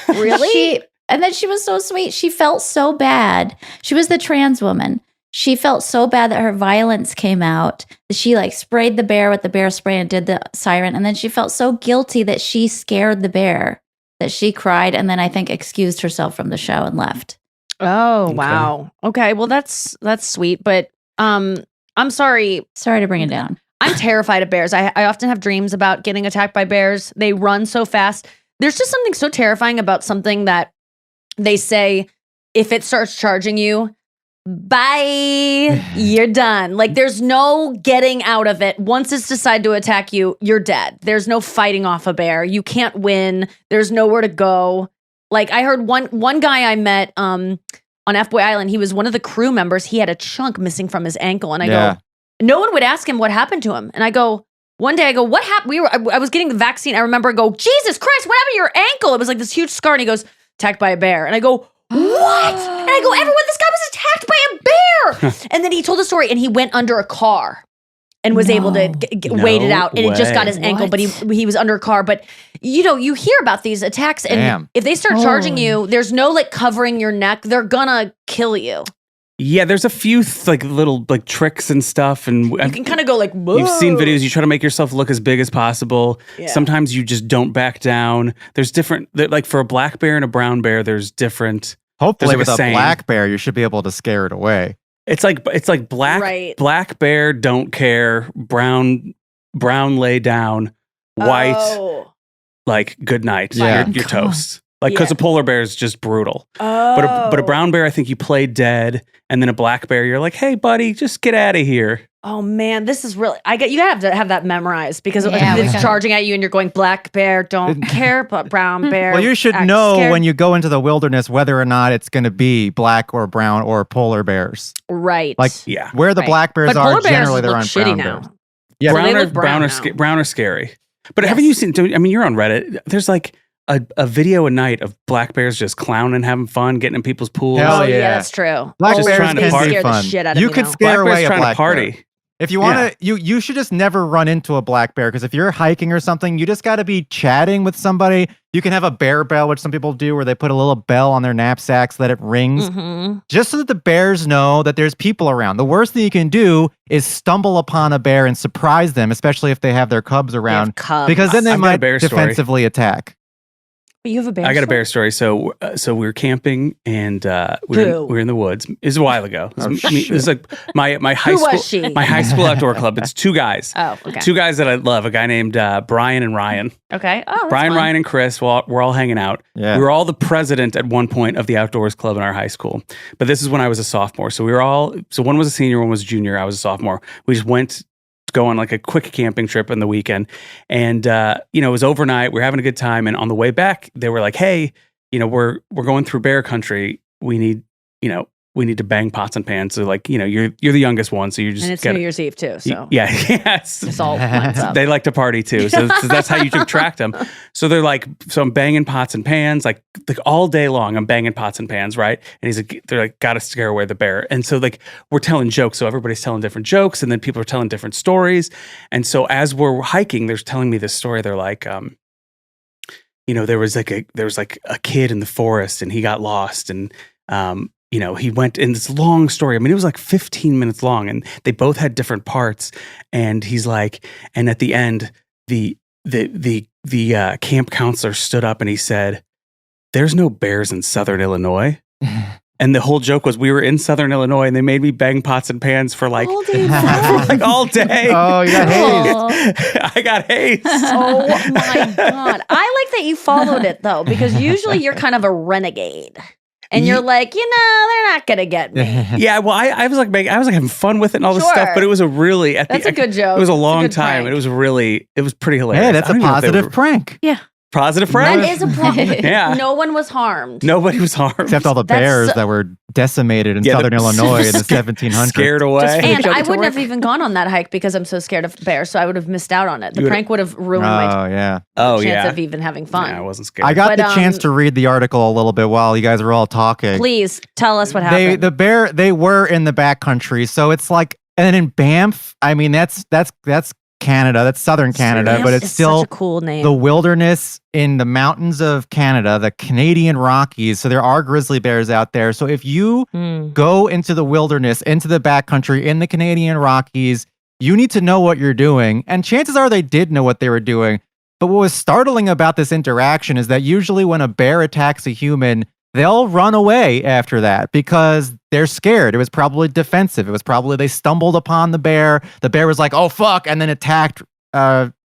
Speaker 2: bear.
Speaker 3: Really?
Speaker 2: And then she was so sweet. She felt so bad. She was the trans woman. She felt so bad that her violence came out. She like sprayed the bear with the bear spray and did the siren. And then she felt so guilty that she scared the bear that she cried. And then I think excused herself from the show and left.
Speaker 3: Oh
Speaker 4: Okay.
Speaker 3: wow. Okay. Well, that's sweet, but I'm sorry.
Speaker 2: Sorry to bring it down.
Speaker 3: I'm terrified of bears. I often have dreams about getting attacked by bears. They run so fast. There's just something so terrifying about something that they say, if it starts charging you, bye, you're done. Like there's no getting out of it. Once it's decided to attack you, you're dead. There's no fighting off a bear. You can't win. There's nowhere to go. Like I heard one guy I met on F-Boy Island, he was one of the crew members. He had a chunk missing from his ankle. And I
Speaker 5: Yeah.
Speaker 3: go, no one would ask him what happened to him. And I go, one day I go, what happened? I was getting the vaccine. I remember I go, Jesus Christ, what happened to your ankle? It was like this huge scar. And he goes, attacked by a bear. And I go, what? And I go, everyone, this guy was attacked by a bear. And then he told the story and he went under a car. and was able to wait it
Speaker 4: No
Speaker 3: out, and it just got his
Speaker 4: way.
Speaker 3: ankle, but he was under a car. But you hear about these attacks, and
Speaker 5: Damn.
Speaker 3: if they start charging you, there's no like covering your neck. They're gonna kill you.
Speaker 4: Yeah, there's a few little tricks and stuff, and
Speaker 3: You can kind of go like, whoa.
Speaker 4: you've seen videos. You try to make yourself look as big as possible.
Speaker 3: Yeah.
Speaker 4: Sometimes you just don't back down. There's different, like for a black bear and a brown bear, there's different.
Speaker 5: Hopefully,
Speaker 4: There's like
Speaker 5: with
Speaker 4: a
Speaker 5: a
Speaker 4: saying.
Speaker 5: black bear, you should be able to scare it away.
Speaker 4: It's like black
Speaker 3: Right.
Speaker 4: black bear don't care. Brown lay down. White
Speaker 3: Oh.
Speaker 4: like good night.
Speaker 5: Yeah.
Speaker 4: You're toast. Like because
Speaker 3: Yeah.
Speaker 4: a polar bear is just brutal.
Speaker 3: Oh.
Speaker 4: But a brown bear, I think you play dead, and then a black bear, you're like, hey buddy, just get out of here.
Speaker 3: Oh man, this is really. You have to have that memorized because
Speaker 2: Yeah, we
Speaker 3: it's
Speaker 2: gotta-
Speaker 3: charging at you, and you're going black bear, don't care, but brown bear.
Speaker 5: Well, you should
Speaker 3: act
Speaker 5: know
Speaker 3: scared.
Speaker 5: when you go into the wilderness whether or not it's going to be black or brown or polar bears.
Speaker 3: right.
Speaker 5: Like
Speaker 4: Yeah.
Speaker 5: where the
Speaker 2: Right.
Speaker 5: black bears
Speaker 3: but
Speaker 5: are,
Speaker 3: polar bears
Speaker 5: generally they're
Speaker 3: look
Speaker 5: on
Speaker 3: shitty
Speaker 5: brown
Speaker 3: now.
Speaker 5: bears. Yeah,
Speaker 3: So they
Speaker 4: brown,
Speaker 3: look brown now.
Speaker 4: brown are scary. But haven't you seen? I mean, you're on Reddit. There's like a video a night of black bears just clowning, having fun, getting in people's pools.
Speaker 5: Hell
Speaker 3: Oh yeah,
Speaker 5: yeah.
Speaker 3: that's true.
Speaker 5: Black
Speaker 4: Just
Speaker 5: bears
Speaker 4: trying to
Speaker 5: can
Speaker 4: party.
Speaker 5: be
Speaker 3: Scare the
Speaker 5: fun.
Speaker 3: shit out of
Speaker 5: You
Speaker 3: me
Speaker 5: could
Speaker 3: now.
Speaker 5: scare
Speaker 4: Black bears
Speaker 5: away a
Speaker 4: trying
Speaker 5: black
Speaker 4: to party.
Speaker 5: bear. If you want to, you should just never run into a black bear because if you're hiking or something, you just got to be chatting with somebody. You can have a bear bell, which some people do, where they put a little bell on their knapsack so that it rings,
Speaker 3: Mm-hmm.
Speaker 5: just so that the bears know that there's people around. The worst thing you can do is stumble upon a bear and surprise them, especially if they have their cubs around,
Speaker 3: Cubs.
Speaker 5: because then they
Speaker 4: I've got a
Speaker 5: might
Speaker 4: bear story.
Speaker 5: defensively attack.
Speaker 3: You have a bear.
Speaker 4: I got a
Speaker 3: story?
Speaker 4: bear story. So we were camping and we
Speaker 3: Who?
Speaker 4: were in the woods. It was a while ago. It was,
Speaker 5: Oh,
Speaker 4: it was like my high
Speaker 3: Who
Speaker 4: school
Speaker 3: was she?
Speaker 4: my high school outdoor club. It's two guys.
Speaker 3: Oh, okay.
Speaker 4: Two guys that I love. A guy named Brian and Ryan.
Speaker 3: Okay. Oh, that's
Speaker 4: Brian,
Speaker 3: fun.
Speaker 4: Ryan, and Chris. We're all hanging out.
Speaker 5: Yeah.
Speaker 4: We were all the president at one point of the outdoors club in our high school. But this is when I was a sophomore. So we were all. So one was a senior, one was a junior. I was a sophomore. We just went to go on like a quick camping trip in the weekend, and it was overnight. We were having a good time, and on the way back, they were like, "Hey, we're going through bear country. We need to bang pots and pans. So like, you're the youngest one, so you just
Speaker 3: And it's
Speaker 4: gotta-
Speaker 3: New Year's Eve too. So
Speaker 4: yes.
Speaker 3: this all lines up.
Speaker 4: They like to party too, so that's how you attract them. So they're like, so I'm banging pots and pans like all day long. I'm banging pots and pans, right? And they're like, got to scare away the bear. And so like we're telling jokes, so everybody's telling different jokes, and then people are telling different stories. And so as we're hiking, they're telling me this story. They're like, there was like a kid in the forest, and he got lost, and he went in this long story. I mean, it was like 15 minutes long, and they both had different parts. And he's like, and at the end, the camp counselor stood up and he said, "There's no bears in Southern Illinois." And the whole joke was we were in Southern Illinois, and they made me bang pots and pans for like
Speaker 3: All day
Speaker 4: like all day.
Speaker 5: Oh, you got hazed.
Speaker 4: I got hazed.
Speaker 3: Oh my God. I like that you followed it though, because usually you're kind of a renegade. And you're like, they're not gonna get me.
Speaker 4: Yeah, well, I was like having fun with it and all this
Speaker 3: Sure.
Speaker 4: stuff, but it was a really
Speaker 3: That's a good joke.
Speaker 4: It was a
Speaker 3: It's a
Speaker 4: long
Speaker 3: good
Speaker 4: time.
Speaker 3: prank.
Speaker 4: It was pretty hilarious.
Speaker 5: Hey, that's
Speaker 4: I
Speaker 5: a
Speaker 4: don't even know if they
Speaker 5: positive
Speaker 4: were-
Speaker 5: prank.
Speaker 4: Positive
Speaker 3: That
Speaker 4: prank.
Speaker 3: is a problem.
Speaker 4: Yeah.
Speaker 3: No one was harmed.
Speaker 4: Nobody was harmed.
Speaker 5: Except all the
Speaker 3: That's
Speaker 5: bears
Speaker 3: so-
Speaker 5: that were decimated in
Speaker 4: Yeah,
Speaker 5: southern Illinois in the 1700s.
Speaker 4: Scared away.
Speaker 3: And
Speaker 2: joke
Speaker 3: I
Speaker 2: to
Speaker 3: wouldn't
Speaker 2: work.
Speaker 3: have even gone on that hike because I'm so scared of bears, so I would have missed out on it. The
Speaker 4: You would've-
Speaker 3: prank would have ruined my
Speaker 5: Oh, yeah.
Speaker 4: Oh
Speaker 3: chance
Speaker 4: yeah.
Speaker 3: of even having fun.
Speaker 4: Yeah, I wasn't scared.
Speaker 5: I got
Speaker 3: But,
Speaker 5: the chance to read the article a little bit while you guys were all talking.
Speaker 3: Please tell us what happened.
Speaker 5: They were in the backcountry, so it's like, and then in Banff, I mean, that's Canada, that's southern Canada,
Speaker 3: Banff
Speaker 5: but it's
Speaker 3: is
Speaker 5: still
Speaker 3: such a cool name.
Speaker 5: the wilderness in the mountains of Canada, the Canadian Rockies. So there are grizzly bears out there. So if you go into the wilderness, into the backcountry in the Canadian Rockies, you need to know what you're doing. And chances are they did know what they were doing. But what was startling about this interaction is that usually when a bear attacks a human, they'll run away after that because they're scared. It was probably defensive. It was probably they stumbled upon the bear. The bear was like, "Oh fuck," and then attacked.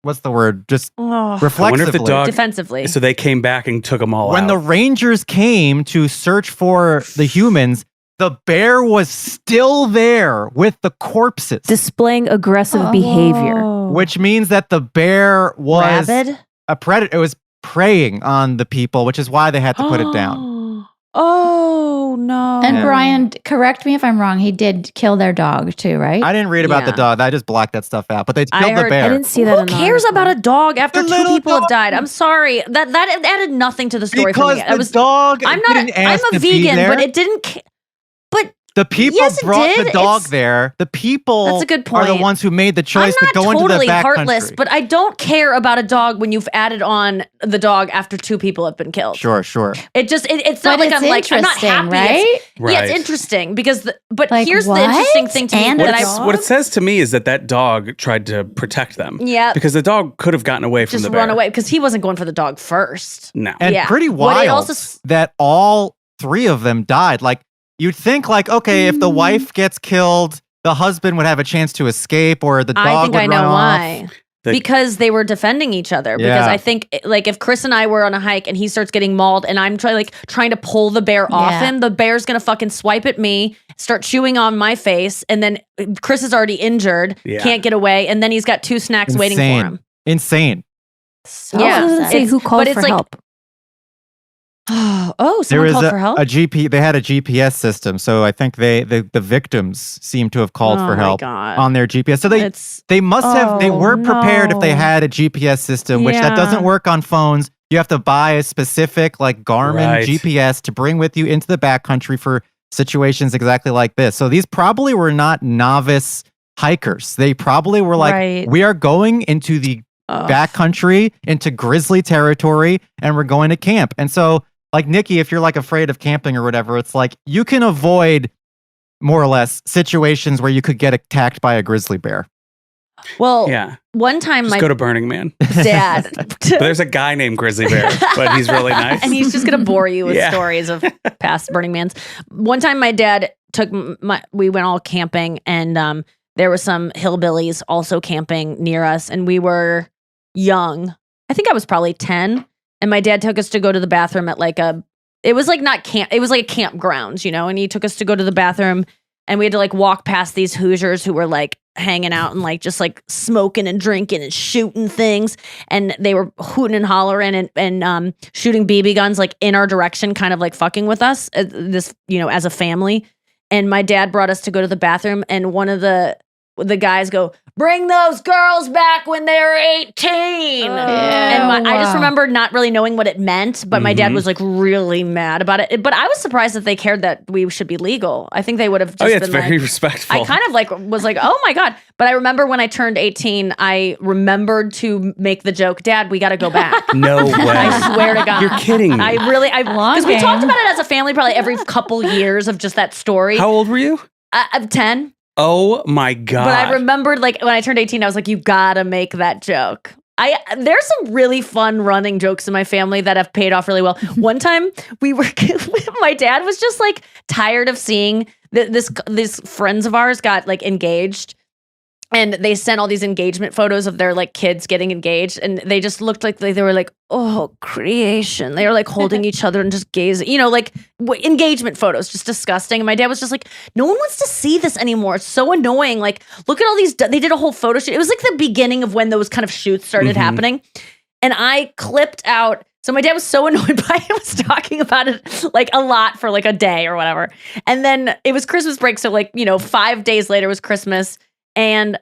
Speaker 5: What's the word? Just
Speaker 3: Oh,
Speaker 5: reflexively.
Speaker 4: I wonder if the dog.
Speaker 3: defensively.
Speaker 4: So they came back and took them all
Speaker 5: When
Speaker 4: out.
Speaker 5: the rangers came to search for the humans, the bear was still there with the corpses,
Speaker 6: Displaying aggressive behavior.
Speaker 5: which means that the bear was
Speaker 3: Rabid?
Speaker 5: a predator. It was preying on the people, which is why they had to put it down.
Speaker 3: Oh no.
Speaker 2: And
Speaker 5: Yeah.
Speaker 2: Brian, correct me if I'm wrong. He did kill their dog too, right?
Speaker 5: I didn't read about the
Speaker 3: Yeah.
Speaker 5: dog. I just blocked that stuff out. But they
Speaker 3: I
Speaker 5: killed the
Speaker 3: heard-
Speaker 5: bear.
Speaker 6: I didn't see that.
Speaker 3: Who
Speaker 6: in the
Speaker 3: cares
Speaker 6: article.
Speaker 3: about a dog after
Speaker 5: The
Speaker 3: two
Speaker 5: little
Speaker 3: people have
Speaker 5: dog.
Speaker 3: died? I'm sorry. That added nothing to the story
Speaker 5: because
Speaker 3: for me.
Speaker 5: the dog
Speaker 3: I'm not.
Speaker 5: didn't
Speaker 3: I'm
Speaker 5: ask
Speaker 3: a
Speaker 5: to be
Speaker 3: vegan,
Speaker 5: there.
Speaker 3: but it didn't. But
Speaker 5: The people
Speaker 3: Yes, it
Speaker 5: brought
Speaker 3: did.
Speaker 5: the dog
Speaker 3: It's-
Speaker 5: there. The people
Speaker 3: That's a good
Speaker 5: are the
Speaker 3: point.
Speaker 5: ones who made the
Speaker 3: I'm
Speaker 5: choice to
Speaker 3: not
Speaker 5: go into the
Speaker 3: totally
Speaker 5: back
Speaker 3: heartless,
Speaker 5: country.
Speaker 3: but I don't care about a dog when you've added on the dog after 2 people have been killed.
Speaker 5: Sure.
Speaker 3: It's not
Speaker 2: But
Speaker 3: like
Speaker 2: it's
Speaker 3: I'm like I'm not
Speaker 2: interesting,
Speaker 3: happy.
Speaker 2: right?
Speaker 3: Yeah, it's
Speaker 4: Right.
Speaker 3: interesting because but
Speaker 2: Like,
Speaker 3: here's the
Speaker 2: what?
Speaker 3: interesting thing to me
Speaker 2: And
Speaker 3: that
Speaker 2: a
Speaker 3: I
Speaker 2: dog?
Speaker 4: What it says to me is that dog tried to protect them.
Speaker 3: Yeah.
Speaker 4: Because the dog could have gotten away from
Speaker 3: just
Speaker 4: the bear.
Speaker 3: run away because he wasn't going for the dog first.
Speaker 4: No.
Speaker 5: And
Speaker 3: Yeah.
Speaker 5: pretty
Speaker 3: What it
Speaker 5: wild
Speaker 3: also
Speaker 5: that all 3 of them died. Like, you'd think, like, okay, if the wife gets killed, the husband would have a chance to escape, or the dog
Speaker 3: I think
Speaker 5: would
Speaker 3: I
Speaker 5: run
Speaker 3: know
Speaker 5: off.
Speaker 3: why.
Speaker 4: The-
Speaker 3: Because they were defending each other. Because
Speaker 5: Yeah.
Speaker 3: I think, like, if Chris and I were on a hike and he starts getting mauled, and I'm trying to pull the bear off
Speaker 2: Yeah.
Speaker 3: him, the bear's gonna fucking swipe at me, start chewing on my face, and then Chris is already injured,
Speaker 4: Yeah.
Speaker 3: can't get away, and then he's got 2 snacks waiting for him.
Speaker 5: Insane.
Speaker 2: So
Speaker 3: Yeah.
Speaker 6: It doesn't say
Speaker 3: It's-
Speaker 6: who called
Speaker 3: but it's
Speaker 6: for
Speaker 3: like-
Speaker 6: help.
Speaker 3: Oh,
Speaker 5: There
Speaker 3: someone
Speaker 5: was
Speaker 3: called for help?
Speaker 5: a GP. They had a GPS system, so I think the victims seem to have called
Speaker 3: Oh
Speaker 5: for
Speaker 3: my
Speaker 5: help
Speaker 3: God.
Speaker 5: on their GPS. So
Speaker 3: It's
Speaker 5: they must have. They
Speaker 6: Oh,
Speaker 5: were prepared if they
Speaker 6: no.
Speaker 5: had a GPS system, which that
Speaker 6: Yeah.
Speaker 5: doesn't work on phones. You have to buy a specific like Garmin
Speaker 4: Right.
Speaker 5: GPS to bring with you into the backcountry for situations exactly like this. So these probably were not novice hikers. They probably were like,
Speaker 3: Right.
Speaker 5: we are going into the
Speaker 3: Ugh.
Speaker 5: backcountry, into grizzly territory, and we're going to camp. And so, like, Nikki, if you're like afraid of camping or whatever, it's like you can avoid more or less situations where you could get attacked by a grizzly bear.
Speaker 3: Well,
Speaker 4: Yeah.
Speaker 3: one time
Speaker 4: Just
Speaker 3: my
Speaker 4: go to Burning Man.
Speaker 3: dad
Speaker 4: But there's a guy named Grizzly Bear, but he's really nice.
Speaker 3: and he's just gonna bore you with
Speaker 4: Yeah.
Speaker 3: stories of past Burning Mans. One time, my dad took we went all camping, and there were some hillbillies also camping near us, and we were young. I think I was probably 10, and my dad took us to go to the bathroom at it was like not camp, it was like a campgrounds, and he took us to go to the bathroom, and we had to like walk past these Hoosiers who were like hanging out and like just like smoking and drinking and shooting things, and they were hooting and hollering and shooting BB guns like in our direction, kind of like fucking with us, this as a family. And my dad brought us to go to the bathroom, and one of the guys go, "Bring those girls back when they're 18." And I just remember not really knowing what it meant, but my dad
Speaker 4: Mhm.
Speaker 3: was like really mad about it. But I was surprised that they cared that we should be legal. I think they would have just
Speaker 4: Oh, yeah, it's
Speaker 3: been
Speaker 4: very
Speaker 3: like,
Speaker 4: respectful.
Speaker 3: I kind of like was like, oh my God. But I remember when I turned 18, I remembered to make the joke, "Dad, we got to go back."
Speaker 4: No way.
Speaker 3: I swear to God.
Speaker 4: You're kidding me.
Speaker 3: Because we talked about it as a family probably every couple years of just that story.
Speaker 4: How old were you?
Speaker 3: I'm 10.
Speaker 4: Oh my God.
Speaker 3: But I remembered like when I turned 18, I was like, you gotta make that joke. There's some really fun running jokes in my family that have paid off really well. One time my dad was just like tired of seeing these friends of ours got like engaged. And they sent all these engagement photos of their like kids getting engaged, and they just looked like they were like, oh, creation. They were like holding each other and just gazing, like engagement photos, just disgusting. And my dad was just like, no one wants to see this anymore. It's so annoying. Like, look at all these. They did a whole photo shoot. It was like the beginning of when those kind of shoots started happening. And I clipped out. So my dad was so annoyed by it. I was talking about it like a lot for like a day or whatever. And then it was Christmas break. So like, 5 days later was Christmas. And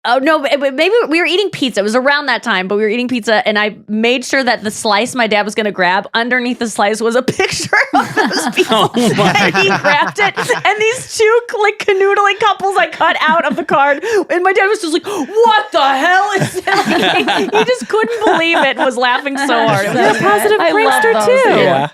Speaker 3: oh no, maybe we were eating pizza. It was around that time, but we were eating pizza, and I made sure that the slice my dad was going to grab, underneath the slice was a picture of those people.
Speaker 4: Oh my
Speaker 3: And he grabbed it, and these 2 like canoodling couples I cut out of the card, and my dad was just like, "What the hell is that?" Like, he just couldn't believe it and was laughing so hard. It was
Speaker 6: You're a positive
Speaker 2: I love
Speaker 6: prankster
Speaker 2: those.
Speaker 6: too.
Speaker 4: Yeah.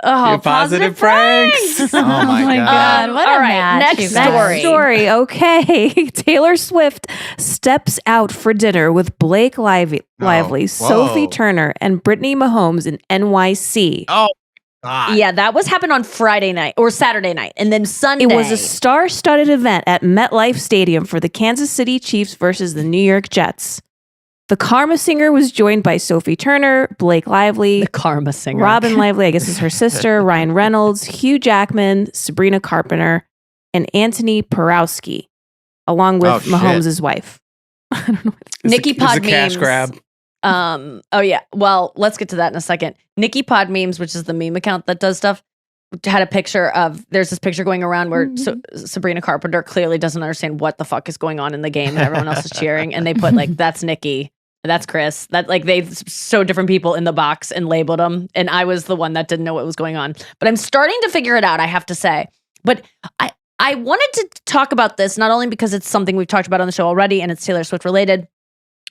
Speaker 3: Oh,
Speaker 4: Your positive pranks.
Speaker 5: Oh my God.
Speaker 2: What
Speaker 3: all
Speaker 2: a
Speaker 3: right,
Speaker 2: match,
Speaker 3: next
Speaker 2: you guys.
Speaker 3: story.
Speaker 6: Story. Okay. Taylor Swift steps out for dinner with Blake Lively,
Speaker 5: whoa.
Speaker 6: Sophie Turner, and Brittany Mahomes in NYC.
Speaker 5: Oh God.
Speaker 3: Yeah, that happened on Friday night or Saturday night, and then Sunday.
Speaker 6: It was a star-studded event at MetLife Stadium for the Kansas City Chiefs versus the New York Jets. The Karma Singer was joined by Sophie Turner, Blake Lively,
Speaker 3: the Karma Singer.
Speaker 6: Robin Lively, I guess is her sister, Ryan Reynolds, Hugh Jackman, Sabrina Carpenter, and Anthony Porowski, along with
Speaker 5: Oh, shit.
Speaker 6: Mahomes' wife. I don't know.
Speaker 3: Nikki
Speaker 4: It's a
Speaker 3: Pod
Speaker 4: cash
Speaker 3: memes.
Speaker 4: grab.
Speaker 3: Oh yeah. Well, let's get to that in a second. Nikki Pod memes, which is the meme account that does stuff, had a picture of. There's this picture going around where Sabrina Carpenter clearly doesn't understand what the fuck is going on in the game, and everyone else is cheering, and they put like, "That's Nikki." That's Chris. That like they showed different people in the box and labeled them, and I was the one that didn't know what was going on. But I'm starting to figure it out, I have to say. But I wanted to talk about this not only because it's something we've talked about on the show already and it's Taylor Swift related,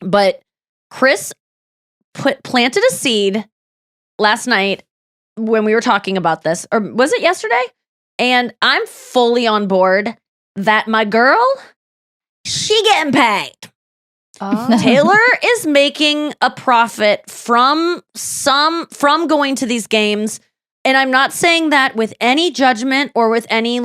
Speaker 3: but Chris planted a seed last night when we were talking about this, or was it yesterday? And I'm fully on board that my girl, she getting paid. Taylor is making a profit from going to these games. And I'm not saying that with any judgment or with any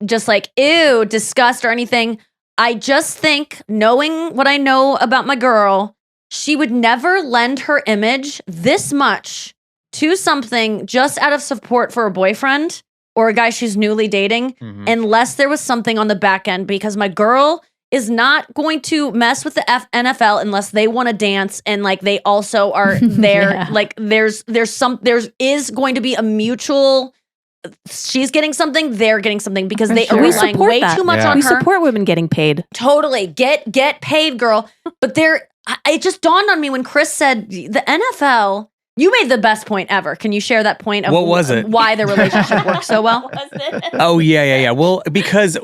Speaker 3: just like, ew, disgust or anything. I just think, knowing what I know about my girl, she would never lend her image this much to something just out of support for a boyfriend or a guy she's newly dating, unless there was something on the back end, because my girl is not going to mess with the NFL unless they want to dance and like they also are there. Like there is going to be a mutual. She's getting something, they're getting something, because they are relying way too much on her.
Speaker 6: We support women getting paid.
Speaker 3: Totally. Get paid, girl. But it just dawned on me when Chris said the NFL, you made the best point ever. Can you share that point of
Speaker 4: what was it?
Speaker 3: Why the relationship works so well?
Speaker 4: Oh, yeah. Well, because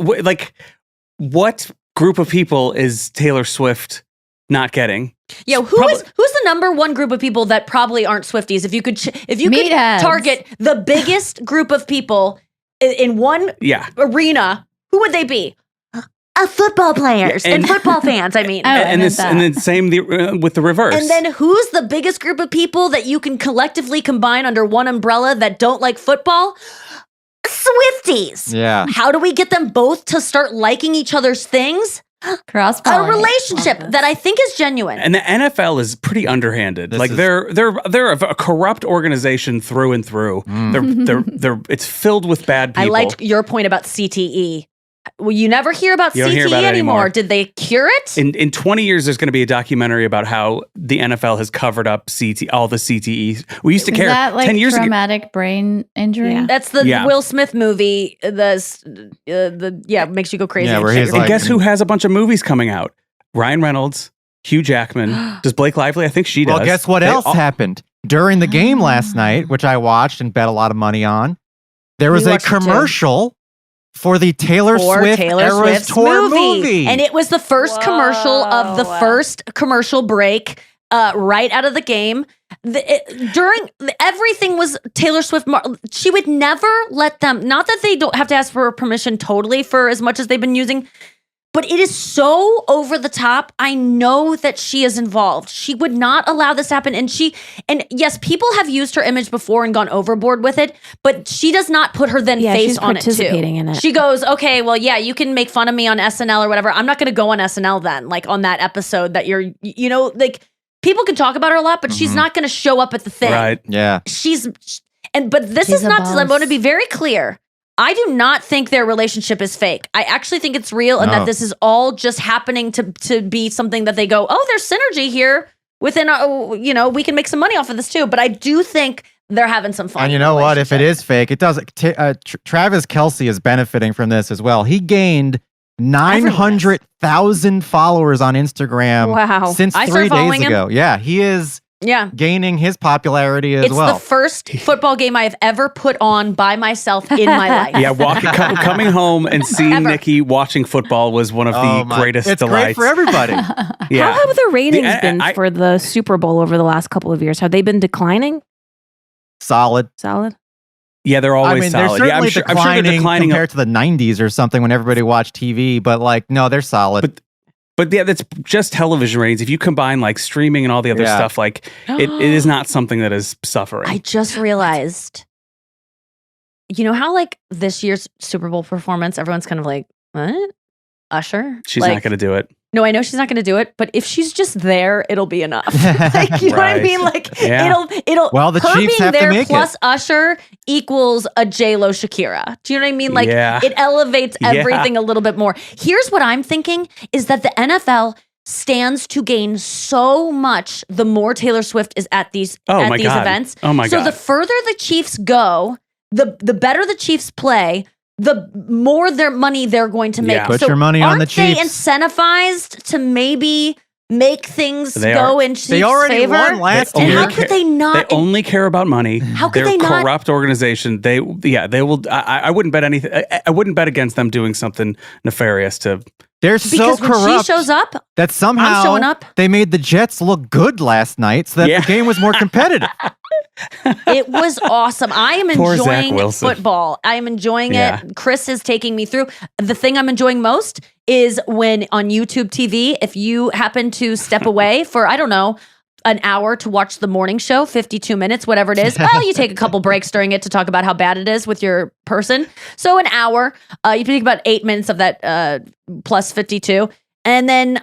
Speaker 4: what group of people is Taylor Swift not getting?
Speaker 3: Yeah, who's the number one group of people that probably aren't Swifties? If you could target the biggest group of people in one arena, who would they be? Football players and football fans. I mean,
Speaker 4: and then same with the reverse.
Speaker 3: And then who's the biggest group of people that you can collectively combine under one umbrella that don't like football? Swifties.
Speaker 5: Yeah.
Speaker 3: How do we get them both to start liking each other's things? A relationship that I think is genuine.
Speaker 4: And the NFL is pretty underhanded. They're a corrupt organization through and through. They're it's filled with bad people.
Speaker 3: I liked your point about CTE. Well, you never hear about CTE anymore. Did they cure it?
Speaker 4: In 20 years, there's going to be a documentary about how the NFL has covered up all the CTE. We used to care.
Speaker 2: Is that like
Speaker 4: 10 years
Speaker 2: traumatic brain injury?
Speaker 3: Yeah. That's the Will Smith movie. Makes you go crazy.
Speaker 5: Yeah, where he's
Speaker 4: and guess who has a bunch of movies coming out? Ryan Reynolds, Hugh Jackman. Does Blake Lively? I think she does.
Speaker 5: Well, guess what else happened during the game last night, which I watched and bet a lot of money on? There was a commercial for the Taylor Swift Eras Tour movie.
Speaker 3: And it was the first commercial of the first commercial break right out of the game. Everything was Taylor Swift. She would never let them, not that they don't have to ask for permission totally for as much as they've been using, but it is so over the top. I know that she is involved. She would not allow this to happen. And yes, people have used her image before and gone overboard with it, but she does not put her face on it too.
Speaker 6: In it.
Speaker 3: She goes, okay, well, yeah, you can make fun of me on SNL or whatever. I'm not going to go on SNL then, like on that episode that you're, people can talk about her a lot, but she's not going to show up at the thing.
Speaker 4: Right.
Speaker 5: Yeah.
Speaker 3: But this is not, I want to be very clear. I do not think their relationship is fake. I actually think it's real and that this is all just happening to be something that they go, oh, there's synergy here within, we can make some money off of this too. But I do think they're having some fun.
Speaker 5: And you know what? If it is fake, it does. Travis Kelce is benefiting from this as well. He gained 900,000 followers on Instagram since 3 days ago. Yeah, he is gaining his popularity as well.
Speaker 3: It's the first football game I have ever put on by myself in my life.
Speaker 4: Yeah, coming home and seeing Nikki watching football was one of the greatest
Speaker 5: it's
Speaker 4: delights.
Speaker 5: Great for everybody.
Speaker 6: How have the ratings been for the Super Bowl over the last couple of years? Have they been declining?
Speaker 5: Solid.
Speaker 4: Yeah, they're always solid.
Speaker 5: They're
Speaker 4: I'm
Speaker 5: certainly
Speaker 4: sure they're declining
Speaker 5: compared to the 90s or something when everybody watched TV, but no, they're solid.
Speaker 4: But yeah, that's just television ratings. If you combine like streaming and all the other stuff, like it is not something that is suffering.
Speaker 3: I just realized, you know how like this year's Super Bowl performance, everyone's kind of like, what? Usher?
Speaker 4: She's not going to do it.
Speaker 3: No, I know she's not going to do it, but if she's just there, it'll be enough. You know what I mean? Like it'll.
Speaker 5: Well, the
Speaker 3: her
Speaker 5: Chiefs
Speaker 3: being
Speaker 5: have
Speaker 3: there
Speaker 5: to make
Speaker 3: plus
Speaker 5: it.
Speaker 3: Usher equals a J-Lo Shakira. Do you know what I mean? Like it elevates everything a little bit more. Here's what I'm thinking is that the NFL stands to gain so much the more Taylor Swift is at these events.
Speaker 4: Oh my God.
Speaker 3: So the further the Chiefs go, the better the Chiefs play, the more their money they're going to make.
Speaker 5: Put your money on the Chiefs.
Speaker 3: Aren't they incentivized to maybe make things
Speaker 4: They
Speaker 3: go
Speaker 4: are.
Speaker 3: in Chiefs'
Speaker 5: They already
Speaker 3: favor?
Speaker 5: won last
Speaker 3: And
Speaker 5: year.
Speaker 3: how could they not?
Speaker 4: They only care about money.
Speaker 3: How could
Speaker 4: They're
Speaker 3: they
Speaker 4: a
Speaker 3: not?
Speaker 4: corrupt organization. They will. I wouldn't bet anything. I wouldn't bet against them doing something nefarious to.
Speaker 5: They're so
Speaker 3: because when
Speaker 5: corrupt
Speaker 3: she shows up,
Speaker 5: that somehow
Speaker 3: I'm showing up.
Speaker 5: they made the Jets look good last night so that
Speaker 4: Yeah.
Speaker 5: the game was more competitive.
Speaker 3: it was awesome. I am
Speaker 4: Poor Zach
Speaker 3: enjoying
Speaker 4: Wilson.
Speaker 3: football. I am enjoying
Speaker 4: Yeah.
Speaker 3: it. Chris is taking me through. The thing I'm enjoying most is when on YouTube TV, if you happen to step away for, I don't know, an hour to watch the morning show, 52 minutes, whatever it is. Well, you take a couple breaks during it to talk about how bad it is with your person. So an hour, you take about 8 minutes of that plus 52. And then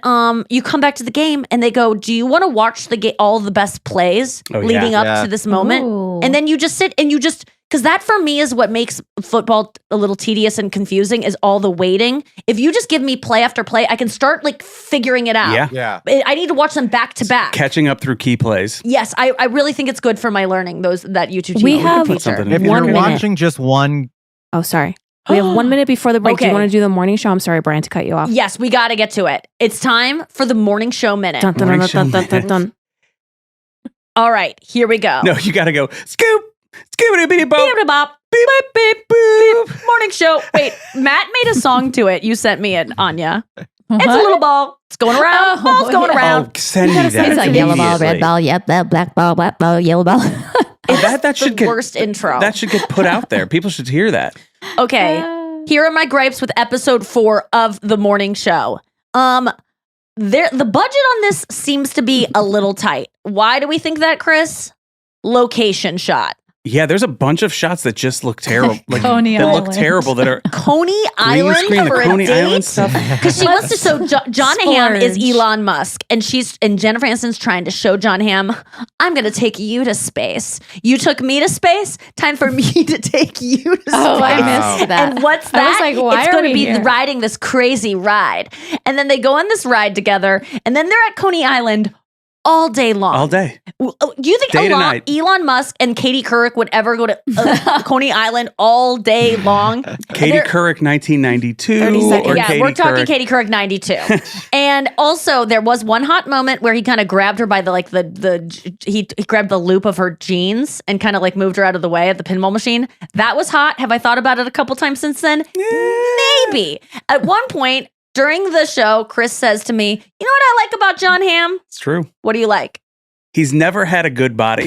Speaker 3: you come back to the game and they go, do you want to watch all the best plays
Speaker 4: Oh, yeah.
Speaker 3: leading up
Speaker 5: Yeah.
Speaker 3: to this moment?
Speaker 2: Ooh.
Speaker 3: And then you just sit and because that for me is what makes football a little tedious and confusing is all the waiting. If you just give me play after play, I can start like figuring it out.
Speaker 4: Yeah.
Speaker 5: Yeah.
Speaker 3: I need to watch them back to back.
Speaker 4: Catching up through key plays.
Speaker 3: Yes, I really think it's good for my learning, that YouTube TV
Speaker 6: We have-
Speaker 3: feature.
Speaker 4: something
Speaker 5: If
Speaker 6: One
Speaker 5: you're
Speaker 6: minute.
Speaker 5: watching just one,
Speaker 6: Oh, sorry. We have 1 minute before the break. Do
Speaker 3: Okay.
Speaker 6: you want to do the morning show? I'm sorry, Brian, to cut you off.
Speaker 3: Yes, we got to get to it. It's time for the morning show minute.
Speaker 6: Dun, dun, dun,
Speaker 4: Morning
Speaker 6: dun, dun,
Speaker 4: show
Speaker 6: dun, dun.
Speaker 3: All right, here we go.
Speaker 4: No, you got to go. Scoop. Scoop. Beep.
Speaker 3: Beep, bop, beep, beep, beep, beep. Morning show. Wait, Matt made a song to it. You sent me it, Anya. It's a little ball. It's going around.
Speaker 2: Oh,
Speaker 3: Ball's going
Speaker 2: yeah.
Speaker 3: around.
Speaker 4: Oh, send me that.
Speaker 2: It's like yellow ball, red
Speaker 4: immediately.
Speaker 2: ball, yep, black ball, yellow ball.
Speaker 4: That
Speaker 3: The
Speaker 4: should get
Speaker 3: worst intro.
Speaker 4: that should get put out there. People should hear that.
Speaker 3: Okay, here are my gripes with episode 4 of the morning show. The budget on this seems to be a little tight. Why do we think that, Chris? Location shot.
Speaker 4: Yeah, there's a bunch of shots that just look terrible. Like
Speaker 2: Coney
Speaker 4: that look
Speaker 2: Island.
Speaker 4: terrible. That are
Speaker 3: Coney Island
Speaker 4: screen, the
Speaker 3: for
Speaker 4: Coney
Speaker 3: a date?
Speaker 4: Island stuff.
Speaker 3: Because she wants to. So John Hamm is
Speaker 2: Splurge.
Speaker 3: Elon Musk, and Jennifer Aniston's trying to show John Hamm, I'm going to take you to space. You took me to space. Time for me to take you to space.
Speaker 2: Oh, I missed that.
Speaker 3: And what's
Speaker 2: I
Speaker 3: that?
Speaker 2: was like, why
Speaker 3: it's
Speaker 2: are
Speaker 3: going to
Speaker 2: we
Speaker 3: be
Speaker 2: here?
Speaker 3: riding this crazy ride, and then they go on this ride together, and then they're at Coney Island all day long.
Speaker 4: All day.
Speaker 3: Do you think
Speaker 4: Day to night.
Speaker 3: Elon Musk and Katie Couric would ever go to Coney Island all day long?
Speaker 4: Katie
Speaker 3: They're-
Speaker 4: Couric, 1992.
Speaker 6: 30 seconds.
Speaker 4: Or
Speaker 3: yeah,
Speaker 4: Katie
Speaker 3: we're talking
Speaker 4: Couric.
Speaker 3: Katie Couric 92. And also there was one hot moment where he kind of grabbed her by he grabbed the loop of her jeans and kind of like moved her out of the way at the pinball machine. That was hot. Have I thought about it a couple times since then? Maybe. At one point during the show, Chris says to me, "You know what I like about John Hamm?
Speaker 4: It's true.
Speaker 3: What do you like?"
Speaker 4: He's never had a good body.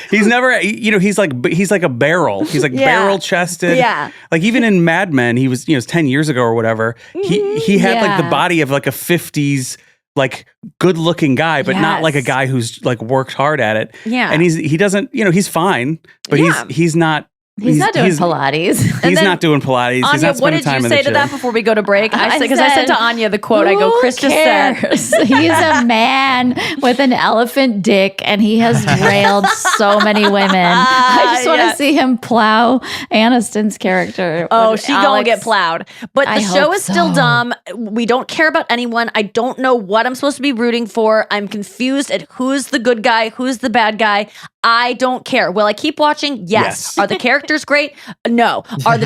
Speaker 4: He's never, he's like a barrel. He's like
Speaker 3: Yeah.
Speaker 4: barrel chested.
Speaker 3: Yeah.
Speaker 4: Like even in Mad Men, he was, 10 years ago or whatever. He had like the
Speaker 2: Yeah.
Speaker 4: body of like a 50s, like good looking guy, but not like a
Speaker 3: Yes.
Speaker 4: guy who's like worked hard at it.
Speaker 3: Yeah.
Speaker 4: And he doesn't, he's fine, but
Speaker 3: Yeah.
Speaker 4: he's not.
Speaker 2: He's not doing Pilates.
Speaker 4: He's
Speaker 3: then,
Speaker 4: not doing Pilates. He's
Speaker 3: Anya,
Speaker 4: not
Speaker 3: what
Speaker 4: spending
Speaker 3: did
Speaker 4: time
Speaker 3: you
Speaker 4: in
Speaker 3: say
Speaker 4: the
Speaker 3: to
Speaker 4: gym.
Speaker 3: that before we go to break? I said
Speaker 2: said,
Speaker 3: to Anya the quote. I go,
Speaker 2: "Who
Speaker 3: Chris just said.
Speaker 2: cares? He's a man with an elephant dick, and he has railed so many women. I just want to
Speaker 3: Yeah.
Speaker 2: see him plow Aniston's character.
Speaker 3: Oh,
Speaker 2: with
Speaker 3: she gonna
Speaker 2: Alex.
Speaker 3: get plowed. But the
Speaker 2: I
Speaker 3: show
Speaker 2: hope
Speaker 3: is still
Speaker 2: so.
Speaker 3: dumb. We don't care about anyone. I don't know what I'm supposed to be rooting for. I'm confused at who's the good guy, who's the bad guy. I don't care. Will I keep watching? Yes.
Speaker 4: Yes.
Speaker 3: Are the characters great? No.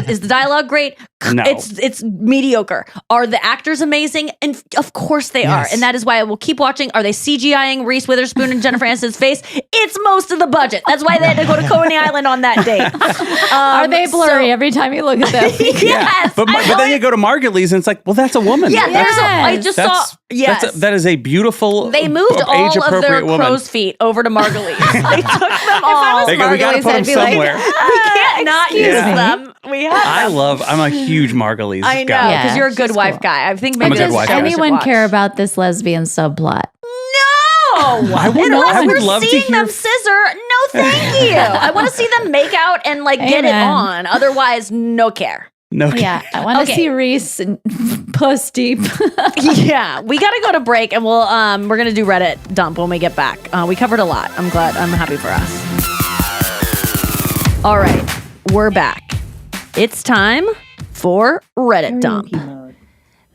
Speaker 3: Is the dialogue great?
Speaker 4: No.
Speaker 3: It's mediocre. Are the actors amazing? And of course they are.
Speaker 4: Yes.
Speaker 3: And that is why I will keep watching. Are they CGIing Reese Witherspoon and Jennifer Aniston's face? It's most of the budget. That's why they had to go to Coney Island on that date.
Speaker 2: Are they blurry every time you look at them?
Speaker 3: Yes.
Speaker 4: But then you go to Margaret Lee's and it's like, well, that's a woman.
Speaker 3: Yeah,
Speaker 4: That's-
Speaker 3: I just saw. Yes,
Speaker 4: that is a beautiful.
Speaker 3: they moved all of their
Speaker 4: age-appropriate woman.
Speaker 3: crow's feet over to Margulies. They took them all.
Speaker 4: They go, we got to
Speaker 2: Margulies,
Speaker 4: put them
Speaker 2: I'd be like,
Speaker 4: somewhere.
Speaker 3: We can't not use
Speaker 4: me.
Speaker 3: them. We have them.
Speaker 4: I'm a huge Margulies
Speaker 3: I know,
Speaker 4: guy.
Speaker 2: Yeah,
Speaker 3: because you're a good
Speaker 2: she's
Speaker 3: wife
Speaker 2: cool.
Speaker 3: guy. I think
Speaker 4: I'm
Speaker 3: maybe
Speaker 4: a good
Speaker 3: that's
Speaker 4: wife
Speaker 3: a show
Speaker 4: guy.
Speaker 3: we should
Speaker 2: Anyone
Speaker 3: watch.
Speaker 2: care about this lesbian subplot?
Speaker 3: No,
Speaker 4: I would
Speaker 3: unless we're
Speaker 4: love to
Speaker 3: seeing
Speaker 4: hear-
Speaker 3: them scissor. No, thank you. I want to see them make out and like get it
Speaker 2: Amen.
Speaker 3: on. Otherwise, no care.
Speaker 4: No,
Speaker 2: Yeah, I want to
Speaker 3: Okay.
Speaker 2: see Reese and puss deep.
Speaker 3: Yeah, we got to go to break, and we're gonna do Reddit dump when we get back. We covered a lot. I'm happy for us. All right, we're back. It's time for Reddit dump.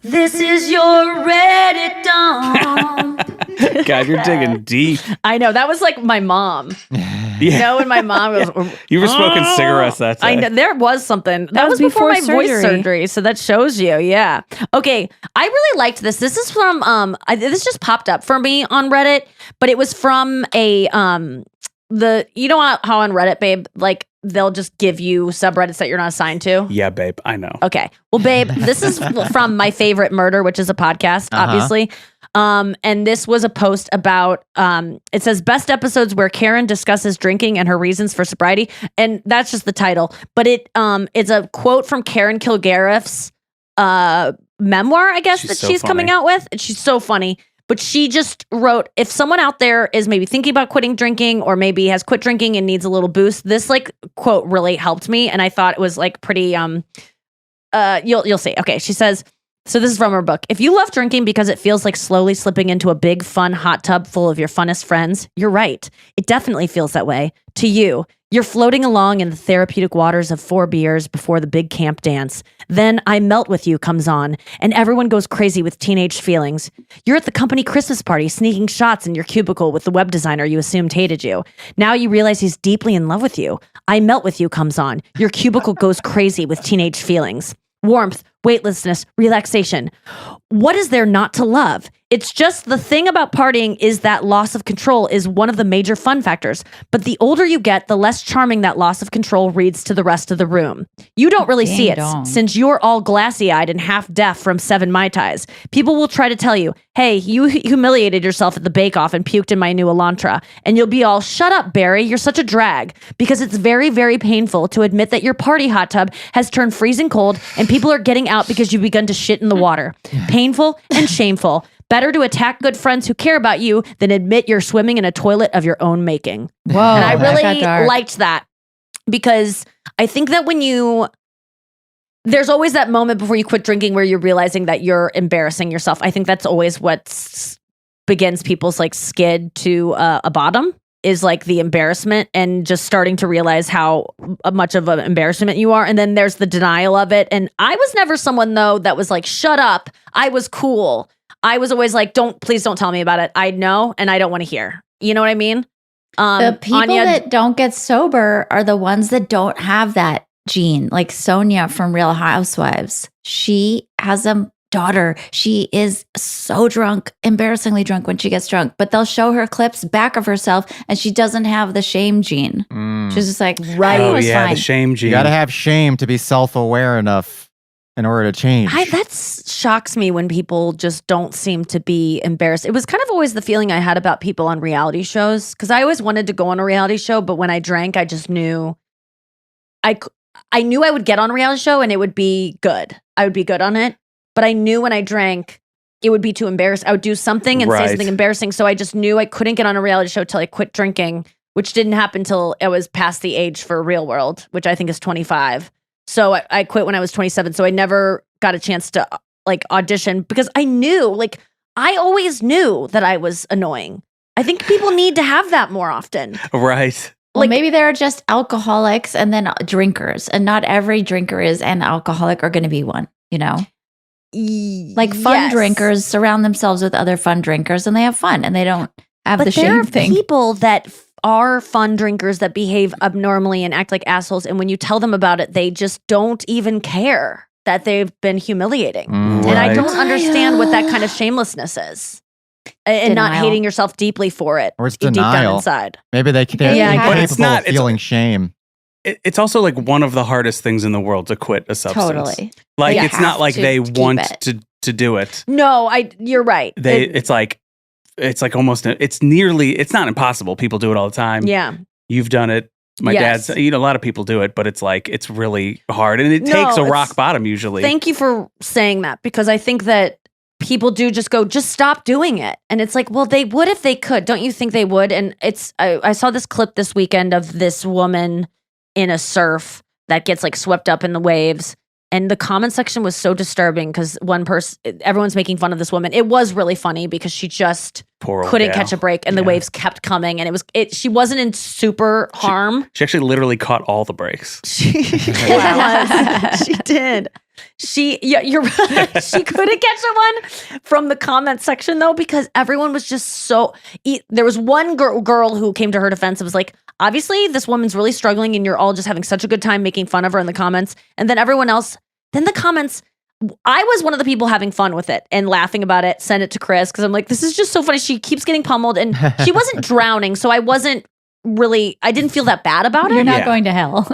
Speaker 3: This is your Reddit dump.
Speaker 4: God, you're digging deep.
Speaker 3: I know that was like my mom.
Speaker 4: Yeah.
Speaker 3: No, when my mom goes,
Speaker 4: You were smoking cigarettes that day.
Speaker 3: I know, there was something. That was
Speaker 6: was
Speaker 3: before my
Speaker 6: before
Speaker 3: voice
Speaker 6: surgery.
Speaker 3: surgery, so that shows you. Yeah. Okay. I really liked this. This is from this just popped up for me on Reddit, but it was from a you know how on Reddit, babe, like they'll just give you subreddits that you're not assigned to.
Speaker 4: Yeah, babe. I know.
Speaker 3: Okay. Well, babe, this is from My Favorite Murder, which is a podcast, obviously. And this was a post about, it says best episodes where Karen discusses drinking and her reasons for sobriety. And that's just the title. But it's a quote from Karen Kilgariff's memoir, I guess,
Speaker 4: She's
Speaker 3: that
Speaker 4: so
Speaker 3: she's coming
Speaker 4: funny.
Speaker 3: out with. And she's so funny. But she just wrote, if someone out there is maybe thinking about quitting drinking or maybe has quit drinking and needs a little boost, this like quote really helped me. And I thought it was like pretty, you'll see. Okay. She says, so this is from her book. If you love drinking because it feels like slowly slipping into a big, fun hot tub full of your funnest friends, you're right. It definitely feels that way. To you, you're floating along in the therapeutic waters of 4 beers before the big camp dance. Then I Melt With You comes on, and everyone goes crazy with teenage feelings. You're at the company Christmas party, sneaking shots in your cubicle with the web designer you assumed hated you. Now you realize he's deeply in love with you. I Melt With You comes on. Your cubicle goes crazy with teenage feelings. Warmth, weightlessness, relaxation. What is there not to love? It's just the thing about partying is that loss of control is one of the major fun factors. But the older you get, the less charming that loss of control reads to the rest of the room. You don't really see it
Speaker 2: Ding-dong.
Speaker 3: since you're all glassy-eyed and half deaf from 7 Mai Tais. People will try to tell you, hey, you humiliated yourself at the bake-off and puked in my new Elantra. And you'll be all, shut up, Barry, you're such a drag. Because it's very, very painful to admit that your party hot tub has turned freezing cold and people are getting out because you've begun to shit in the water. Painful and shameful. Better to attack good friends who care about you than admit you're swimming in a toilet of your own making.
Speaker 2: Whoa.
Speaker 3: And I
Speaker 2: that got
Speaker 3: really
Speaker 2: dark.
Speaker 3: liked that because I think that there's always that moment before you quit drinking where you're realizing that you're embarrassing yourself. I think that's always what begins people's like skid to a bottom is like the embarrassment and just starting to realize how much of an embarrassment you are. And then there's the denial of it. And I was never someone though that was like, shut up. I was cool. I was always like, please don't tell me about it. I know, and I don't want to hear. You know what I mean?
Speaker 2: The people
Speaker 3: Anya,
Speaker 2: that don't get sober are the ones that don't have that gene. Like Sonia from Real Housewives. She has a daughter. She is so drunk, embarrassingly drunk when she gets drunk, but they'll show her clips back of herself and she doesn't have the shame gene. She's just like, right, it
Speaker 4: Oh
Speaker 2: was
Speaker 4: yeah,
Speaker 2: fine.
Speaker 4: the shame gene.
Speaker 5: You got to have shame to be self-aware enough in order to change.
Speaker 3: that shocks me when people just don't seem to be embarrassed. It was kind of always the feeling I had about people on reality shows because I always wanted to go on a reality show, but when I drank, I just knew I knew I would get on a reality show and it would be good. I would be good on it, but I knew when I drank, it would be too embarrassed. I would do something and say
Speaker 4: Right.
Speaker 3: something embarrassing, so I just knew I couldn't get on a reality show till I quit drinking, which didn't happen till I was past the age for Real World, which I think is 25. So I quit when I was 27. So I never got a chance to like audition because I knew, like, I always knew that I was annoying. I think people need to have that more often.
Speaker 4: Right.
Speaker 2: Well,
Speaker 3: like-
Speaker 2: maybe there are just alcoholics and then drinkers, and not every drinker is an alcoholic or going to be one, you know? Like fun
Speaker 3: Yes.
Speaker 2: drinkers surround themselves with other fun drinkers and they have fun and they don't have
Speaker 3: But
Speaker 2: the
Speaker 3: there
Speaker 2: shame
Speaker 3: are
Speaker 2: thing.
Speaker 3: people that are fun drinkers that behave abnormally and act like assholes. And when you tell them about it, they just don't even care that they've been humiliating.
Speaker 5: Mm.
Speaker 3: And I
Speaker 4: Right.
Speaker 3: don't understand what that kind of shamelessness is. And not
Speaker 2: Denial.
Speaker 3: hating yourself deeply for it.
Speaker 5: Or it's
Speaker 3: deep down
Speaker 5: denial.
Speaker 3: inside.
Speaker 5: Maybe they're
Speaker 2: Yeah,
Speaker 5: incapable
Speaker 2: but
Speaker 4: it's not-
Speaker 5: of feeling shame.
Speaker 4: It's also like one of the hardest things in the world to quit a substance.
Speaker 2: Totally.
Speaker 4: Like
Speaker 2: You
Speaker 4: it's
Speaker 2: have
Speaker 4: not like
Speaker 2: to
Speaker 4: they
Speaker 2: keep
Speaker 4: want
Speaker 2: it.
Speaker 4: to do it.
Speaker 3: No, you're right.
Speaker 4: It's like almost it's not impossible. People do it all the time.
Speaker 3: Yeah.
Speaker 4: You've done it. My
Speaker 3: Yes.
Speaker 4: dad's, a lot of people do it, but it's like, it's really hard. And it
Speaker 3: No,
Speaker 4: takes a
Speaker 3: it's-
Speaker 4: rock bottom usually.
Speaker 3: Thank you for saying that because I think that people do just go, just stop doing it. And it's like, well, they would if they could. Don't you think they would? And I saw this clip this weekend of this woman in a surf that gets like swept up in the waves. And the comment section was so disturbing because everyone's making fun of this woman. It was really funny because she just
Speaker 4: Poor old
Speaker 3: couldn't
Speaker 4: gal.
Speaker 3: catch a break and the
Speaker 4: Yeah.
Speaker 3: waves kept coming. And she wasn't in super harm.
Speaker 4: She actually literally caught all the breaks.
Speaker 3: She was. She did. You're right. She couldn't catch someone from the comment section though, because everyone was just so. There was one girl who came to her defense and was like, obviously this woman's really struggling, and you're all just having such a good time making fun of her in the comments. And then everyone else, then the comments. I was one of the people having fun with it and laughing about it. Sent it to Chris because I'm like, this is just so funny. She keeps getting pummeled, and she wasn't drowning, so I didn't feel that bad about it.
Speaker 2: You're not going to hell.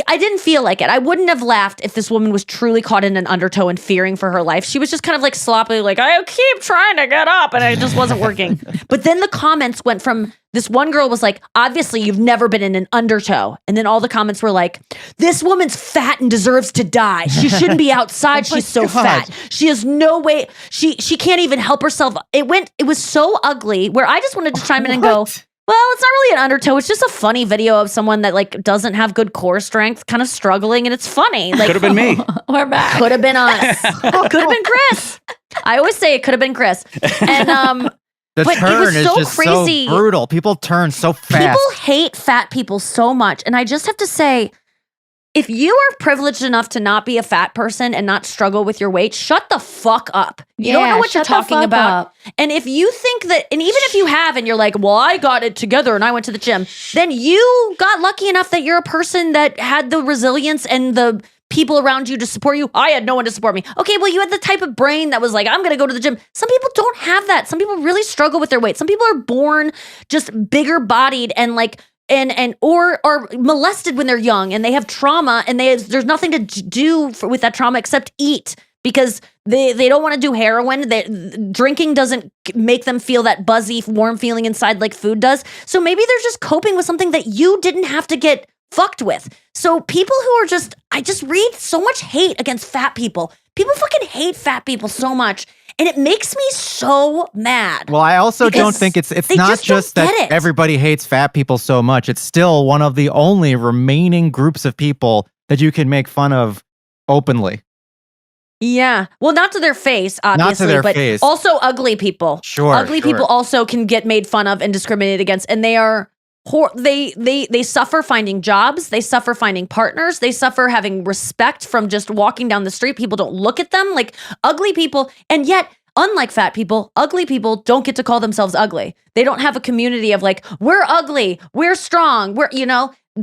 Speaker 3: I didn't feel like it. I wouldn't have laughed if this woman was truly caught in an undertow and fearing for her life. She was just kind of like sloppily like, I keep trying to get up and it just wasn't working. But then the comments went from this one girl was like, obviously you've never been in an undertow. And then all the comments were like, this woman's fat and deserves to die. She shouldn't be outside. She's so fat. She has no way. She can't even help herself. It was so ugly where I just wanted to chime in and go, well, it's not really an undertow. It's just a funny video of someone that like doesn't have good core strength, kind of struggling, and it's funny. Like,
Speaker 4: could have been me.
Speaker 2: We're back.
Speaker 3: Could have been us. Could have been Chris. I always say it could have been Chris. And
Speaker 5: the
Speaker 3: but
Speaker 5: turn
Speaker 3: it was
Speaker 5: is
Speaker 3: so
Speaker 5: just
Speaker 3: crazy.
Speaker 5: so brutal. People turn so fast.
Speaker 3: People hate fat people so much, and I just have to say, if you are privileged enough to not be a fat person and not struggle with your weight, shut the fuck up. You don't know what you're talking about. And if you think that, and even if you have and you're like, well, I got it together and I went to the gym, then you got lucky enough that you're a person that had the resilience and the people around you to support you. I had no one to support me. Okay, well, you had the type of brain that was like, I'm going to go to the gym. Some people don't have that. Some people really struggle with their weight. Some people are born just bigger bodied and like, or are molested when they're young and they have trauma and there's nothing to do with that trauma except eat because they don't want to do heroin. Drinking doesn't make them feel that buzzy, warm feeling inside like food does. So maybe they're just coping with something that you didn't have to get fucked with. So people who are I just read so much hate against fat people. People fucking hate fat people so much. And it makes me so mad.
Speaker 5: Well, I also don't think it's not just that everybody hates fat people so much. It's still one of the only remaining groups of people that you can make fun of openly.
Speaker 3: Yeah. Well, not to their face, obviously, but also ugly people.
Speaker 5: Sure.
Speaker 3: Ugly people also can get made fun of and discriminated against. And they are they suffer finding jobs, they suffer finding partners, they suffer having respect from just walking down the street. People don't look at them like ugly people. And yet, unlike fat people, ugly people don't get to call themselves ugly. They don't have a community of like, we're ugly, we're strong,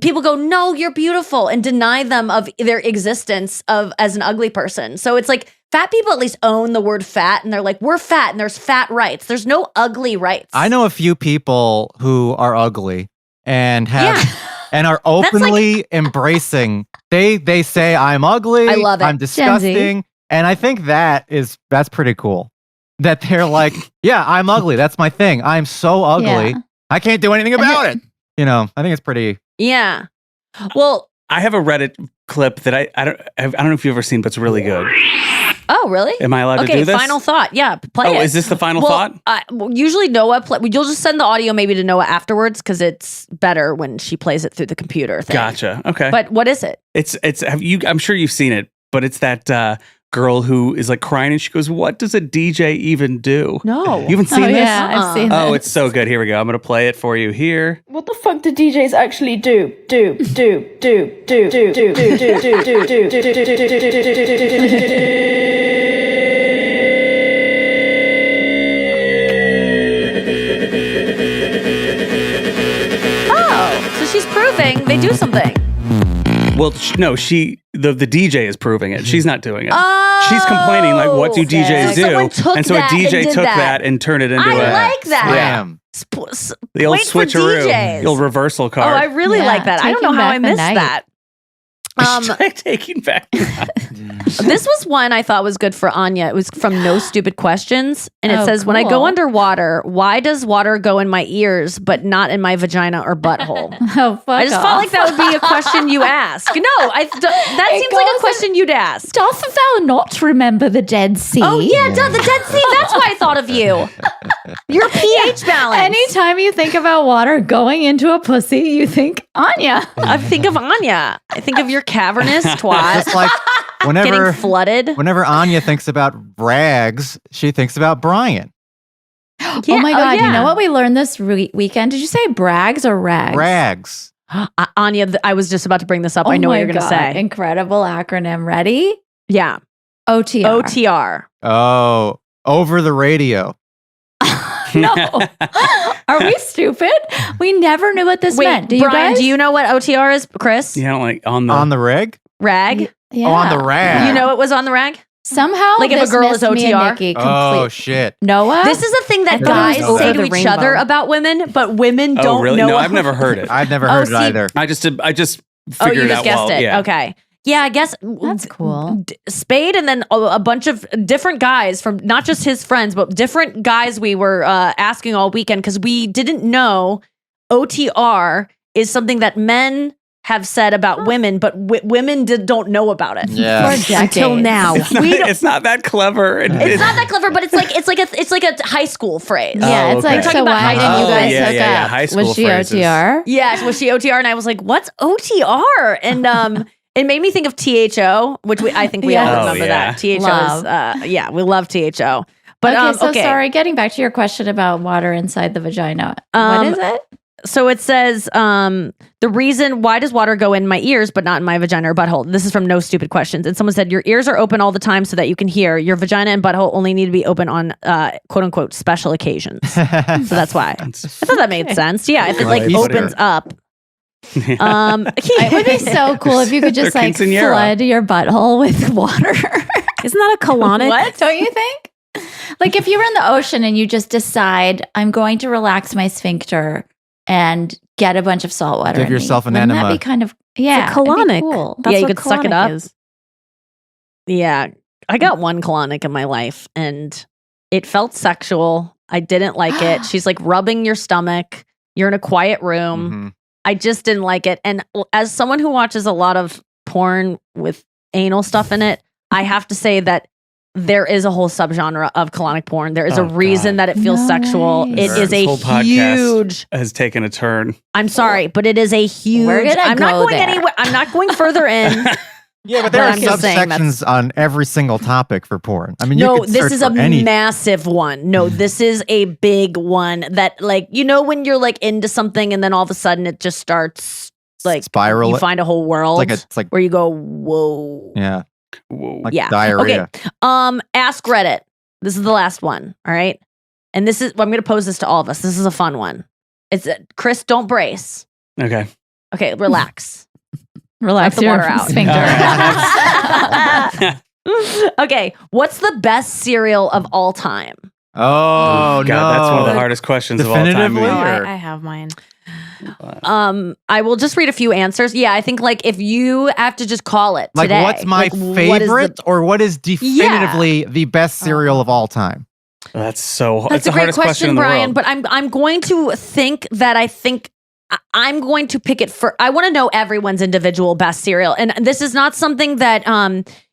Speaker 3: people go, no, you're beautiful, and deny them of their existence as an ugly person. So it's like fat people at least own the word fat, and they're like, we're fat, and there's fat rights. There's no ugly rights.
Speaker 5: I know a few people who are ugly and and are openly embracing. They say I'm ugly.
Speaker 3: I love it.
Speaker 5: I'm disgusting, and I think that's pretty cool. That they're like, yeah, I'm ugly. That's my thing. I'm so ugly.
Speaker 2: Yeah.
Speaker 5: I can't do anything about it. I think it's pretty.
Speaker 3: Yeah. Well,
Speaker 4: I have a Reddit clip that I don't know if you've ever seen, but it's really good.
Speaker 3: Oh, really?
Speaker 4: Am I allowed to do this?
Speaker 3: Okay, final thought. Yeah, play it.
Speaker 4: Oh, is this the final thought?
Speaker 3: Usually Noah, you'll just send the audio maybe to Noah afterwards because it's better when she plays it through the computer thing.
Speaker 4: Gotcha. Okay.
Speaker 3: But what is it?
Speaker 4: I'm sure you've seen it, but it's that girl who is like crying and she goes, what does a DJ even do?
Speaker 3: No.
Speaker 4: You haven't seen this?
Speaker 2: Yeah, I've seen
Speaker 4: Oh,
Speaker 2: this.
Speaker 4: it's so good. Here we go. I'm going to play it for you here.
Speaker 7: What the fuck do DJs actually do?
Speaker 3: Oh, so she's proving they do something.
Speaker 4: Well, no, the DJ is proving it. She's not doing it. She's complaining like, what do DJs do?
Speaker 3: Someone took
Speaker 4: and so a
Speaker 3: that and
Speaker 4: DJ
Speaker 3: did
Speaker 4: took
Speaker 3: that.
Speaker 4: that and turned it into
Speaker 3: I like that.
Speaker 5: Slam.
Speaker 4: the old
Speaker 3: Wait for
Speaker 4: switcheroo,
Speaker 3: DJs.
Speaker 4: the old reversal
Speaker 3: Oh,
Speaker 4: card.
Speaker 3: I really
Speaker 2: Yeah,
Speaker 3: like that. I don't know
Speaker 2: taking
Speaker 3: how
Speaker 2: back
Speaker 3: I
Speaker 2: the
Speaker 3: missed
Speaker 2: night.
Speaker 3: that.
Speaker 4: Taking back.
Speaker 3: This was one I thought was good for Anya. It was from No Stupid Questions. And it
Speaker 2: Oh,
Speaker 3: says, when I go
Speaker 2: cool.
Speaker 3: underwater, why does water go in my ears, but not in my vagina or butthole?
Speaker 2: Oh, fuck
Speaker 3: I just
Speaker 2: off.
Speaker 3: felt like that would be a question you ask. No, that seems like a
Speaker 2: goes
Speaker 3: question you'd ask.
Speaker 2: Doth thou not remember the Dead Sea?
Speaker 3: Oh, yeah, the Dead Sea. That's why I thought of you. Your pH balance.
Speaker 2: Anytime you think about water going into a pussy, you think Anya.
Speaker 3: I think of Anya. I think of your cavernous twat
Speaker 5: Just like
Speaker 3: getting
Speaker 5: whenever
Speaker 3: flooded.
Speaker 5: whenever Anya thinks about rags, she thinks about Brian.
Speaker 2: Oh my God. You know what we learned this weekend? Did you say brags or rags?
Speaker 5: Rags.
Speaker 3: Anya, I was just about to bring this up.
Speaker 2: Oh
Speaker 3: I know what
Speaker 2: my
Speaker 3: you're going to
Speaker 2: God.
Speaker 3: say.
Speaker 2: Incredible acronym. Ready?
Speaker 3: Yeah.
Speaker 2: OTR.
Speaker 3: OTR.
Speaker 5: Oh, over the radio.
Speaker 2: No. Are we stupid? We never knew what this meant. Do you
Speaker 3: Brian,
Speaker 2: guys?
Speaker 3: do you know what OTR is, Chris?
Speaker 4: You know, like on
Speaker 5: On the reg?
Speaker 3: Rag?
Speaker 2: Yeah.
Speaker 5: Oh, on the rag.
Speaker 3: You know it was on the rag?
Speaker 2: Somehow,
Speaker 3: Like if a
Speaker 2: this
Speaker 3: girl is
Speaker 2: missed me and
Speaker 3: OTR?
Speaker 2: Nikki
Speaker 5: Oh,
Speaker 2: complete-
Speaker 5: shit.
Speaker 2: Noah?
Speaker 3: This is a thing that
Speaker 2: I thought
Speaker 3: guys
Speaker 2: it was
Speaker 3: say
Speaker 6: over
Speaker 3: to
Speaker 6: the
Speaker 3: each
Speaker 6: rainbow.
Speaker 3: other about women, but women don't
Speaker 4: Oh, really?
Speaker 3: know.
Speaker 4: No, I've never heard it.
Speaker 5: I've never heard it
Speaker 3: see,
Speaker 5: either.
Speaker 4: I just
Speaker 3: Oh,
Speaker 4: figured
Speaker 3: you
Speaker 4: it
Speaker 3: just
Speaker 4: out
Speaker 3: guessed
Speaker 4: while,
Speaker 3: it.
Speaker 4: yeah.
Speaker 3: Okay. Yeah, I guess
Speaker 2: That's cool.
Speaker 3: Spade and then a bunch of different guys from not just his friends, but different guys we were asking all weekend because we didn't know OTR is something that men have said about women, but women don't know about it.
Speaker 5: Yeah.
Speaker 2: For
Speaker 3: Until
Speaker 2: decades.
Speaker 3: now.
Speaker 4: It's not, it's not that clever.
Speaker 3: It's not that clever, but it's like a high school phrase.
Speaker 2: Yeah, it's
Speaker 4: okay.
Speaker 2: like,
Speaker 3: We're
Speaker 2: so
Speaker 3: talking about
Speaker 2: why
Speaker 3: high
Speaker 2: didn't you
Speaker 3: school.
Speaker 2: guys
Speaker 4: Yeah,
Speaker 2: hook
Speaker 4: yeah,
Speaker 2: up?
Speaker 4: high school
Speaker 2: Was she
Speaker 4: phrases.
Speaker 2: OTR?
Speaker 3: Yes, was she OTR? And I was like, "What's OTR?" And it made me think of THO, which I think we all
Speaker 2: Yes.
Speaker 3: remember
Speaker 4: Oh, yeah.
Speaker 3: that. THO
Speaker 2: Love.
Speaker 3: is we love THO. But
Speaker 2: Okay, so sorry. Getting back to your question about water inside the vagina. What is it?
Speaker 3: So it says the reason why does water go in my ears but not in my vagina or butthole? This is from No Stupid Questions. And someone said your ears are open all the time so that you can hear. Your vagina and butthole only need to be open on quote unquote special occasions. So that's why. I thought that made sense. Yeah, if it like
Speaker 5: Like
Speaker 3: opens up.
Speaker 2: It would be so cool if you could just
Speaker 4: They're
Speaker 2: like
Speaker 4: quinceañera.
Speaker 2: flood your butthole with water.
Speaker 6: Isn't that a colonic?
Speaker 2: What? Don't you think? Like if you were in the ocean and you just decide, I'm going to relax my sphincter and get a bunch of salt water.
Speaker 5: Give
Speaker 2: in me.
Speaker 5: yourself an
Speaker 2: Wouldn't
Speaker 6: enema.
Speaker 2: That be kind of yeah,
Speaker 6: It's a colonic.
Speaker 2: it'd be cool.
Speaker 6: That's
Speaker 3: Yeah, you
Speaker 6: what
Speaker 3: could suck it
Speaker 6: colonic
Speaker 3: up.
Speaker 6: is.
Speaker 3: Yeah. I got one colonic in my life and it felt sexual. I didn't like it. She's like rubbing your stomach. You're in a quiet room.
Speaker 5: Mhm.
Speaker 3: I just didn't like it. And as someone who watches a lot of porn with anal stuff in it, I have to say that there is a whole subgenre of colonic porn. There is
Speaker 4: Oh,
Speaker 3: a reason
Speaker 4: God.
Speaker 3: that it feels
Speaker 2: No
Speaker 3: sexual.
Speaker 2: way.
Speaker 3: It is
Speaker 4: This whole
Speaker 3: a
Speaker 4: podcast
Speaker 3: huge.
Speaker 4: has taken a turn.
Speaker 3: I'm sorry, but it is a huge.
Speaker 2: We're gonna
Speaker 3: I'm not
Speaker 2: go
Speaker 3: going
Speaker 2: there.
Speaker 3: anywhere. I'm not going further in.
Speaker 5: Yeah, but there
Speaker 3: But
Speaker 5: are
Speaker 3: I'm just saying
Speaker 5: subsections on every single topic for porn. I mean, you
Speaker 3: No,
Speaker 5: could
Speaker 3: this
Speaker 5: search
Speaker 3: is a
Speaker 5: for anything.
Speaker 3: massive one. No, this is a big one that, like, you know, when you're like into something and then all of a sudden it just starts like
Speaker 5: Spiral.
Speaker 3: you find a whole world
Speaker 5: It's like
Speaker 3: where you go, whoa.
Speaker 5: yeah,
Speaker 4: Whoa.
Speaker 5: like
Speaker 3: Yeah.
Speaker 5: diarrhea.
Speaker 3: Ask Reddit. This is the last one. All right. And this is, I'm going to pose this to all of us. This is a fun one. It's Chris, don't brace.
Speaker 4: Okay.
Speaker 3: Okay, relax.
Speaker 2: Relax
Speaker 3: Let the
Speaker 2: your
Speaker 3: water out.
Speaker 2: sphincter.
Speaker 3: Okay, what's the best cereal of all time?
Speaker 5: Oh,
Speaker 4: God,
Speaker 5: no,
Speaker 4: that's one of the hardest questions of all time.
Speaker 5: Definitively?
Speaker 6: Oh,
Speaker 5: Or-
Speaker 6: I have mine.
Speaker 3: I will just read a few answers. Yeah, I think like if you have to just call it
Speaker 5: Like,
Speaker 3: today,
Speaker 5: what's my
Speaker 3: like, what is
Speaker 5: favorite,
Speaker 3: the-
Speaker 5: or what is definitively the best cereal of all time?
Speaker 4: That's so hard.
Speaker 3: That's
Speaker 4: It's the
Speaker 3: a great
Speaker 4: hardest question in the
Speaker 3: Brian.
Speaker 4: world.
Speaker 3: But I'm going to think that I'm going to pick it for. I want to know everyone's individual best cereal, and this is not something that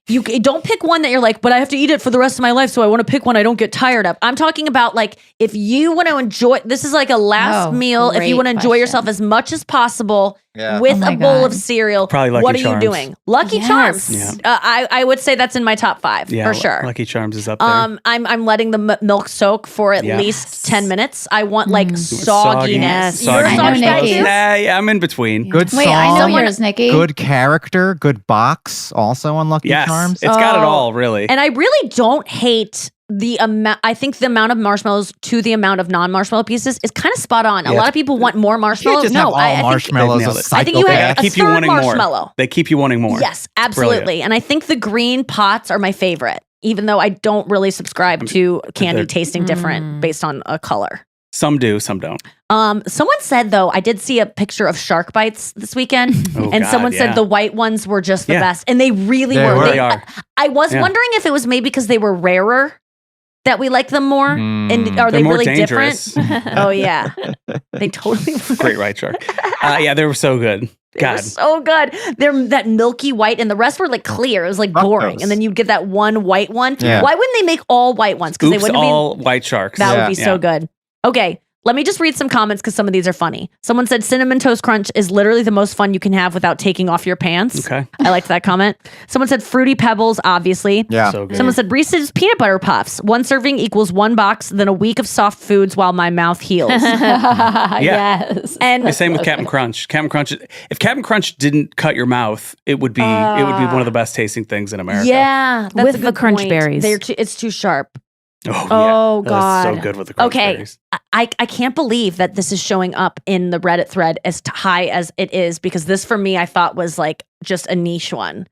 Speaker 3: you don't pick one that you're like, but I have to eat it for the rest of my life, so I want to pick one I don't get tired of. I'm talking about like if you want to enjoy. This is like a last
Speaker 2: Oh,
Speaker 3: meal. If you
Speaker 2: great
Speaker 3: want to enjoy
Speaker 2: question.
Speaker 3: yourself as much as possible
Speaker 5: Yeah.
Speaker 3: with
Speaker 2: Oh my
Speaker 3: a bowl of
Speaker 2: God.
Speaker 3: cereal,
Speaker 4: Probably Lucky
Speaker 3: what are
Speaker 4: Charms.
Speaker 3: you doing? Lucky
Speaker 2: Yes.
Speaker 3: Charms.
Speaker 4: Yeah.
Speaker 3: I would say that's in my top 5
Speaker 4: Yeah,
Speaker 3: for sure.
Speaker 4: Lucky Charms is up there.
Speaker 3: I'm letting the milk soak for at
Speaker 4: Yeah.
Speaker 3: least 10 minutes. I want like
Speaker 4: Soggy.
Speaker 3: sogginess.
Speaker 2: Soggy
Speaker 3: You're a
Speaker 2: I know,
Speaker 3: soggy guy
Speaker 2: Nikki.
Speaker 3: too?
Speaker 4: Nah, yeah, I'm in between.
Speaker 5: Good
Speaker 2: Wait,
Speaker 5: song,
Speaker 2: I know yours, Nikki.
Speaker 5: good character, good box. Also on Lucky
Speaker 4: Yes,
Speaker 5: Charms.
Speaker 4: it's got it
Speaker 3: Oh.
Speaker 4: all, really.
Speaker 3: And I really don't hate the amount. I think the amount of marshmallows to the amount of non-marshmallow pieces is kind of spot on. A
Speaker 4: Yeah.
Speaker 3: lot of people want more
Speaker 5: You can't
Speaker 3: marshmallows.
Speaker 5: just
Speaker 3: No,
Speaker 5: have all
Speaker 3: I think
Speaker 5: marshmallows.
Speaker 4: They've nailed
Speaker 5: a
Speaker 4: it.
Speaker 3: I think you
Speaker 5: psychopath.
Speaker 3: have a
Speaker 4: keep you
Speaker 3: third
Speaker 4: wanting
Speaker 3: marshmallow.
Speaker 4: more. They keep you wanting more.
Speaker 3: Yes,
Speaker 4: brilliant.
Speaker 3: absolutely. And I think the green pots are my favorite, even though I don't really subscribe to candy
Speaker 4: they're-
Speaker 3: tasting different based on a color.
Speaker 4: Some do, some don't.
Speaker 3: Someone said though, I did see a picture of shark bites this weekend,
Speaker 4: Oh,
Speaker 3: and
Speaker 4: God,
Speaker 3: someone
Speaker 4: yeah.
Speaker 3: said the white ones were just the
Speaker 4: Yeah.
Speaker 3: best, and they really
Speaker 5: They
Speaker 3: were.
Speaker 5: were.
Speaker 4: They are.
Speaker 3: I was
Speaker 4: Yeah.
Speaker 3: wondering if it was maybe because they were rarer that we like them more, and are
Speaker 4: They're
Speaker 3: they
Speaker 4: more
Speaker 3: really
Speaker 4: dangerous.
Speaker 3: different? Oh yeah, they totally were.
Speaker 4: Great white shark. Yeah, they were so good.
Speaker 3: They're
Speaker 4: God.
Speaker 3: so good. They're that milky white, and the rest were like clear. It was like
Speaker 5: Fuck
Speaker 3: boring,
Speaker 5: those.
Speaker 3: and then you'd get that one white one.
Speaker 5: Yeah.
Speaker 3: Why wouldn't they make all white ones? Because they
Speaker 4: Oops,
Speaker 3: wouldn't
Speaker 4: all white sharks.
Speaker 3: be. That
Speaker 5: Yeah.
Speaker 3: would be so good. Okay, Let me just read some comments because some of these are funny. Someone said Cinnamon Toast Crunch is literally the most fun you can have without taking off your pants.
Speaker 4: Okay.
Speaker 3: I liked that comment. Someone said Fruity Pebbles, obviously.
Speaker 5: Yeah.
Speaker 4: So good.
Speaker 3: Someone said Reese's Peanut Butter Puffs. 1 serving equals 1 box, then a week of soft foods while my mouth heals.
Speaker 2: Yes.
Speaker 3: And
Speaker 4: The same with Captain Crunch. Captain Crunch. If Captain Crunch didn't cut your mouth, it would be one of the best tasting things in America.
Speaker 3: yeah, that's
Speaker 6: With
Speaker 3: a
Speaker 6: the
Speaker 3: good
Speaker 6: crunch
Speaker 3: point.
Speaker 6: berries.
Speaker 3: It's too sharp.
Speaker 4: Oh, yeah.
Speaker 3: God.
Speaker 4: That was so good with the crunch
Speaker 3: Okay,
Speaker 4: berries.
Speaker 3: I can't believe that this is showing up in the Reddit thread as high as it is because this for me I thought was like just a niche one.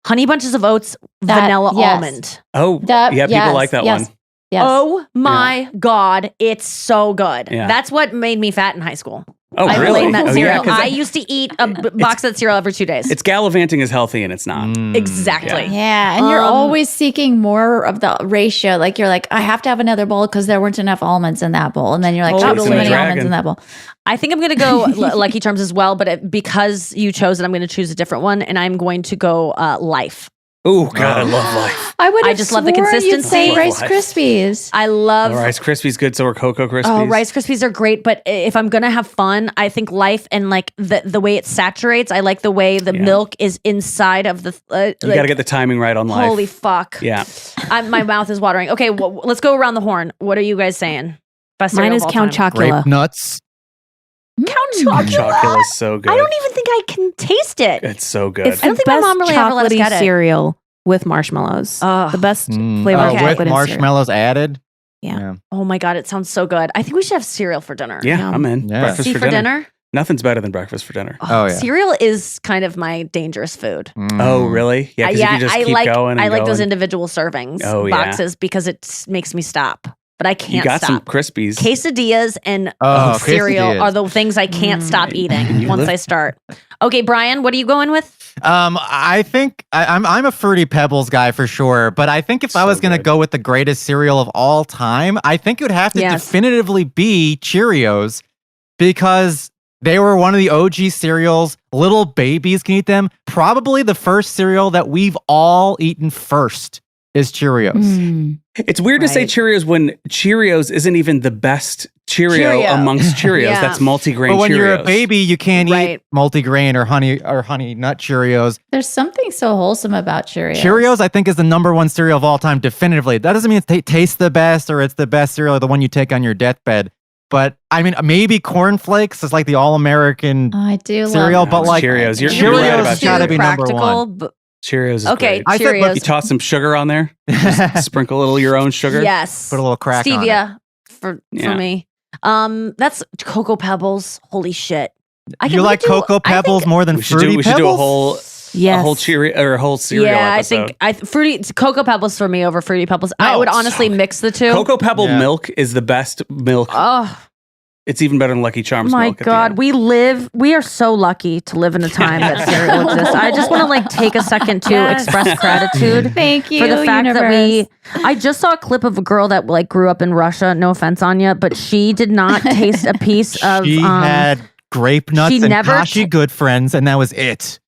Speaker 3: Honey Bunches of Oats, vanilla almond.
Speaker 4: Oh,
Speaker 2: That-
Speaker 4: yeah. People
Speaker 2: yes,
Speaker 4: like that
Speaker 2: yes.
Speaker 4: one.
Speaker 2: Yes.
Speaker 3: Oh my God, it's so good.
Speaker 4: Yeah.
Speaker 3: That's what made me fat in high school.
Speaker 4: Oh,
Speaker 3: I
Speaker 4: really?
Speaker 3: blame that
Speaker 4: Oh, yeah,
Speaker 3: cereal.
Speaker 4: 'cause
Speaker 3: I used to eat a box of that cereal every 2 days.
Speaker 4: it's gallivanting is healthy and it's not.
Speaker 3: Exactly.
Speaker 2: Yeah, and you're
Speaker 3: Um,
Speaker 2: always seeking more of the ratio. Like you're like, I have to have another bowl because there weren't enough almonds in that bowl, and then you're like, oh,
Speaker 3: Totally.
Speaker 2: too many
Speaker 4: Dragon.
Speaker 2: almonds in that bowl.
Speaker 3: I think I'm going to go Lucky Charms as well, but because you chose it, I'm going to choose a different one, and I'm going to go Life.
Speaker 4: Oh, God, I love life.
Speaker 2: I would.
Speaker 3: I
Speaker 2: have
Speaker 3: just love the
Speaker 2: sworn You'd
Speaker 3: consistency.
Speaker 2: say
Speaker 4: Love
Speaker 2: Rice
Speaker 4: life.
Speaker 2: Krispies.
Speaker 3: I love
Speaker 4: Rice Krispies good, so are Cocoa Krispies.
Speaker 3: Oh, Rice Krispies are great, but if I'm gonna have fun, I think Life and like the way it saturates. I like the way the
Speaker 4: Yeah.
Speaker 3: milk is inside of the.
Speaker 4: You got to get the timing right on life.
Speaker 3: Holy fuck!
Speaker 4: Yeah.
Speaker 3: My mouth is watering. Okay, let's go around the horn. What are you guys saying? Best
Speaker 6: Mine
Speaker 3: cereal
Speaker 6: is
Speaker 3: of all
Speaker 6: Count
Speaker 3: time.
Speaker 5: Grape
Speaker 6: Chocula.
Speaker 5: nuts.
Speaker 3: Count
Speaker 4: Chocula
Speaker 3: Chocula.
Speaker 4: is so good.
Speaker 3: I don't even think I can taste it.
Speaker 4: It's so good.
Speaker 6: It's
Speaker 3: I don't
Speaker 6: the
Speaker 3: think my
Speaker 6: best
Speaker 3: mom really ever let us
Speaker 6: chocolatey
Speaker 3: get it.
Speaker 6: cereal with marshmallows.
Speaker 3: Ugh.
Speaker 6: The best
Speaker 5: Mm.
Speaker 6: flavor of
Speaker 3: Okay.
Speaker 6: chocolate
Speaker 5: With
Speaker 6: in cereal.
Speaker 5: marshmallows added.
Speaker 6: Yeah.
Speaker 3: Oh my god, it sounds so good. I think we should have cereal for dinner.
Speaker 4: yeah,
Speaker 6: Yum.
Speaker 4: I'm in.
Speaker 5: Yeah.
Speaker 4: Breakfast
Speaker 3: See
Speaker 4: for dinner. Nothing's better than breakfast for dinner.
Speaker 5: Oh, yeah.
Speaker 3: Cereal is kind of my dangerous food.
Speaker 4: Oh, really? Yeah, because you can just
Speaker 3: I
Speaker 4: keep
Speaker 3: like
Speaker 4: going and
Speaker 3: I like those
Speaker 4: going.
Speaker 3: individual servings
Speaker 4: Oh, yeah.
Speaker 3: boxes because it makes me stop. But I can't
Speaker 4: You got some
Speaker 3: stop.
Speaker 4: Krispies.
Speaker 3: Quesadillas and
Speaker 5: Oh,
Speaker 3: cereal
Speaker 5: quesadillas.
Speaker 3: are the things I can't stop eating
Speaker 4: You
Speaker 3: once
Speaker 4: live-
Speaker 3: I start. Okay, Brian, what are you going with?
Speaker 5: I think I'm a Fruity Pebbles guy for sure, but I think if I
Speaker 4: So
Speaker 5: was gonna
Speaker 4: good.
Speaker 5: go with the greatest cereal of all time, I think it would have to
Speaker 3: Yes.
Speaker 5: definitively be Cheerios because they were one of the OG cereals. Little babies can eat them. Probably the first cereal that we've all eaten first is Cheerios.
Speaker 2: Mm.
Speaker 4: It's weird to say
Speaker 3: Right.
Speaker 4: Cheerios when Cheerios isn't even the best Cheerio
Speaker 3: Cheerio.
Speaker 4: amongst Cheerios.
Speaker 3: Yeah.
Speaker 4: That's multigrain
Speaker 5: But when
Speaker 4: Cheerios.
Speaker 5: you're a baby, you can't
Speaker 3: Right.
Speaker 5: eat multigrain or honey nut Cheerios.
Speaker 2: There's something so wholesome about Cheerios.
Speaker 5: Cheerios, I think, is the number one cereal of all time, definitively. That doesn't mean it tastes the best or it's the best cereal or the one you take on your deathbed. But I mean, maybe cornflakes is like the all-American
Speaker 2: I do
Speaker 5: cereal,
Speaker 2: love
Speaker 5: but like
Speaker 4: Cheerios. You're
Speaker 5: Cheerios
Speaker 4: right about
Speaker 5: has got to
Speaker 3: Too
Speaker 5: be number
Speaker 3: practical,
Speaker 5: one.
Speaker 3: but-
Speaker 4: Cheerios is
Speaker 3: Okay,
Speaker 4: great.
Speaker 5: I said,
Speaker 3: Cheerios.
Speaker 4: You toss some sugar on there. Just sprinkle a little of your own sugar.
Speaker 3: Yes.
Speaker 5: Put a little crack on it.
Speaker 3: Stevia for
Speaker 4: Yeah.
Speaker 3: me. That's Cocoa Pebbles. Holy shit.
Speaker 5: You like Cocoa Pebbles more than
Speaker 4: We should
Speaker 5: Fruity
Speaker 4: do. We should
Speaker 5: Pebbles?
Speaker 4: do a whole
Speaker 6: Yes.
Speaker 4: Cheerio or a whole cereal
Speaker 3: Yeah,
Speaker 4: episode.
Speaker 3: I think Fruity Cocoa Pebbles for me over Fruity Pebbles. I
Speaker 4: Oh,
Speaker 3: would
Speaker 4: so
Speaker 3: honestly
Speaker 4: good.
Speaker 3: mix the two.
Speaker 4: Cocoa Pebble
Speaker 5: Yeah.
Speaker 4: milk is the best milk.
Speaker 3: Oh
Speaker 4: It's even better than Lucky Charms
Speaker 3: my
Speaker 4: milk. at the
Speaker 3: god,
Speaker 4: end.
Speaker 3: we are so lucky to live in a time that cereal exists. I just want to like take a second to
Speaker 2: Yes.
Speaker 3: express gratitude
Speaker 2: Thank you
Speaker 3: for the fact that
Speaker 2: universe.
Speaker 3: I just saw a clip of a girl that like grew up in Russia. No offense, Anya, but she did not taste a piece of.
Speaker 5: She had grape nuts
Speaker 3: she
Speaker 5: and
Speaker 3: never
Speaker 5: Kashi good friends, and that was it.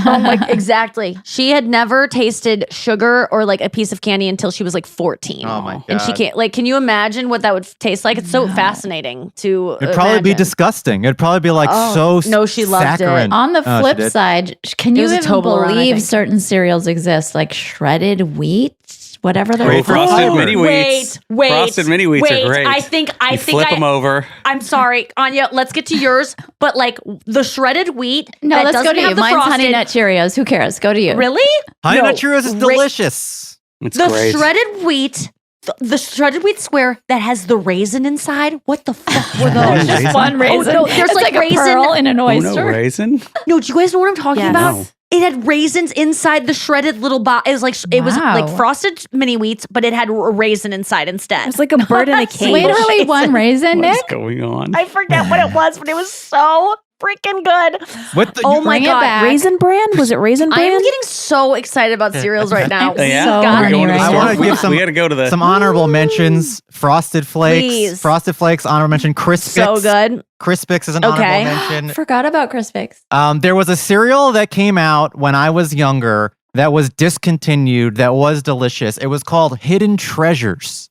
Speaker 3: Oh my, exactly. She had never tasted sugar or like a piece of candy until she was like 14.
Speaker 5: Oh my god.
Speaker 3: And she can't like. Can you imagine what that would taste like? It's so fascinating to.
Speaker 5: It'd probably be
Speaker 3: imagine.
Speaker 5: disgusting. It'd probably be like
Speaker 3: Oh,
Speaker 5: so
Speaker 3: no, she loved it.
Speaker 5: saccharine.
Speaker 2: On the
Speaker 5: Oh, she
Speaker 2: flip
Speaker 5: did?
Speaker 2: side, can
Speaker 3: It
Speaker 2: you
Speaker 3: was a
Speaker 2: even
Speaker 3: Toblerone, I
Speaker 2: believe
Speaker 3: think.
Speaker 2: certain cereals exist, like shredded wheat, whatever they're
Speaker 5: Great
Speaker 2: called?
Speaker 4: Frosted
Speaker 5: Flavored.
Speaker 4: Mini Wheats.
Speaker 3: Wait.
Speaker 4: Frosted Mini Wheats
Speaker 3: wait.
Speaker 4: are great.
Speaker 3: I think
Speaker 4: You flip them over.
Speaker 3: I'm sorry, Anya. Let's get to yours. But like the shredded wheat.
Speaker 2: No,
Speaker 3: that
Speaker 2: let's go
Speaker 3: doesn't
Speaker 2: to you.
Speaker 3: have the
Speaker 2: Mine's
Speaker 3: frosted,
Speaker 2: Honey Nut Cheerios. Who cares? Go to you.
Speaker 3: Really?
Speaker 5: Honey
Speaker 3: No,
Speaker 5: Nut Cheerios is
Speaker 3: ra-
Speaker 5: delicious.
Speaker 4: It's
Speaker 3: The
Speaker 4: great.
Speaker 3: shredded wheat. The shredded wheat square that has the raisin inside. What the fuck were those?
Speaker 4: Just
Speaker 2: Just one raisin.
Speaker 3: no, there's
Speaker 2: It's
Speaker 3: like
Speaker 2: a
Speaker 3: raisin-
Speaker 2: pearl in an
Speaker 4: Oh, no
Speaker 2: oyster.
Speaker 4: raisin?
Speaker 3: No, do you guys know what I'm talking
Speaker 6: Yes.
Speaker 3: about?
Speaker 4: No.
Speaker 3: It had raisins inside the shredded little box. It was like it was
Speaker 2: Wow.
Speaker 3: like frosted mini wheats, but it had a raisin inside instead.
Speaker 6: It's like a bird in a cage.
Speaker 2: Literally one raisin,
Speaker 4: What's
Speaker 2: Nick.
Speaker 4: going on?
Speaker 3: I forget what it was, but it was so freaking good.
Speaker 5: What the,
Speaker 3: Oh my
Speaker 2: Bring it
Speaker 3: god,
Speaker 2: back.
Speaker 6: Raisin Bran? Was it Raisin
Speaker 3: I
Speaker 6: Bran?
Speaker 3: am getting so excited about cereals right now.
Speaker 2: I'm
Speaker 4: yeah,
Speaker 2: so
Speaker 4: we're
Speaker 2: horny
Speaker 4: going to the
Speaker 2: right
Speaker 5: I
Speaker 4: store.
Speaker 5: wanna give some-
Speaker 4: we got to go to the.
Speaker 5: some honorable mentions. Frosted Flakes.
Speaker 3: Please.
Speaker 5: Frosted Flakes, honorable mention. Crispix.
Speaker 3: So good.
Speaker 5: Crispix is an
Speaker 3: Okay.
Speaker 5: honorable mention.
Speaker 2: Forgot about Crispix.
Speaker 5: There was a cereal that came out when I was younger that was discontinued that was delicious. It was called Hidden Treasures.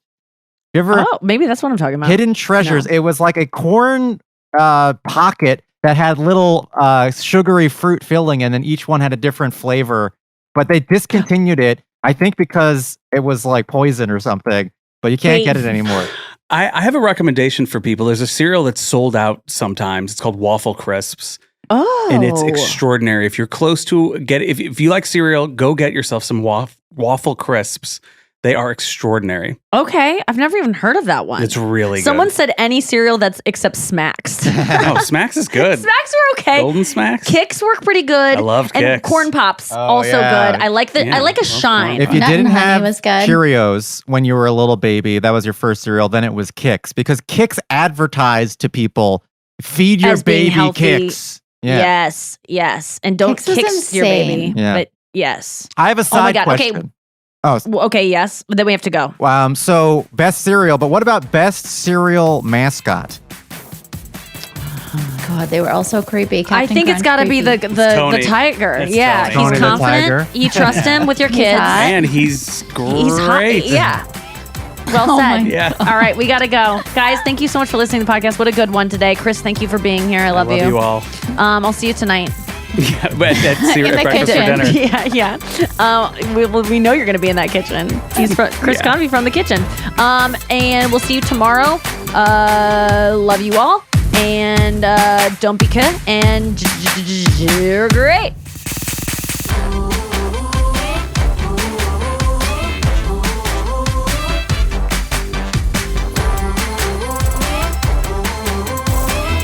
Speaker 5: You ever
Speaker 3: Oh, maybe that's what I'm talking about.
Speaker 5: Hidden Treasures? It was like a corn pocket that had little sugary fruit filling, and then each one had a different flavor. But they discontinued it, I think, because it was like poison or something. But you can't get it anymore.
Speaker 4: I have a recommendation for people. There's a cereal that's sold out sometimes. It's called Waffle Crisps.
Speaker 3: Oh.
Speaker 4: And it's extraordinary. If you're close to if you like cereal, go get yourself some Waffle Crisps. They are extraordinary.
Speaker 3: Okay. I've never even heard of that one.
Speaker 4: It's really
Speaker 3: Someone
Speaker 4: good.
Speaker 3: said any cereal that's except Smacks.
Speaker 4: Oh, Smacks is good.
Speaker 3: Smacks were okay.
Speaker 4: Golden Smacks.
Speaker 3: Kicks work pretty good.
Speaker 4: I loved
Speaker 3: and
Speaker 4: Kicks.
Speaker 3: Corn Pops
Speaker 5: Oh,
Speaker 3: also
Speaker 5: yeah.
Speaker 3: good. I like the I like a shine.
Speaker 5: If you
Speaker 2: Nut
Speaker 5: didn't
Speaker 2: and Honey
Speaker 5: have
Speaker 2: was good.
Speaker 5: Cheerios when you were a little baby, that was your first cereal, then it was Kicks. Because Kicks advertised to people, feed your
Speaker 3: As being
Speaker 5: baby
Speaker 3: healthy.
Speaker 5: Kicks. Yeah.
Speaker 3: Yes. And don't
Speaker 2: Kicks was
Speaker 3: kicks your
Speaker 2: insane.
Speaker 3: baby.
Speaker 5: Yeah.
Speaker 3: But yes.
Speaker 5: I have a
Speaker 3: Oh my
Speaker 5: side
Speaker 3: God.
Speaker 5: question.
Speaker 3: Okay.
Speaker 5: Oh,
Speaker 3: Well, okay, yes. But then we have to go.
Speaker 5: so best cereal, but what about best cereal mascot?
Speaker 2: God, they were all so creepy.
Speaker 3: I
Speaker 2: Captain
Speaker 3: think it's
Speaker 2: Crunch
Speaker 3: got to be
Speaker 2: creepy.
Speaker 3: the
Speaker 4: Tony.
Speaker 3: tiger.
Speaker 4: It's
Speaker 3: Yeah,
Speaker 4: Tony.
Speaker 5: Tony
Speaker 3: he's
Speaker 5: the
Speaker 3: confident.
Speaker 5: tiger.
Speaker 3: You trust him with your kids.
Speaker 2: hot.
Speaker 4: And he's great.
Speaker 3: He's hot. Yeah. Well
Speaker 2: Oh
Speaker 3: said.
Speaker 2: my
Speaker 4: Yeah.
Speaker 3: All right, we got to go. Guys, thank you so much for listening to the podcast. What a good one today. Chris, thank you for being here. I love
Speaker 4: I love you all.
Speaker 3: I'll see you tonight.
Speaker 4: Yeah, but that's
Speaker 2: In the
Speaker 4: breakfast for
Speaker 2: kitchen.
Speaker 4: dinner.
Speaker 3: Yeah. We know you're going to be in that kitchen. He's Chris
Speaker 4: Yeah.
Speaker 3: Convey from the kitchen. And we'll see you tomorrow. Love you all. And don't be good. And you're great.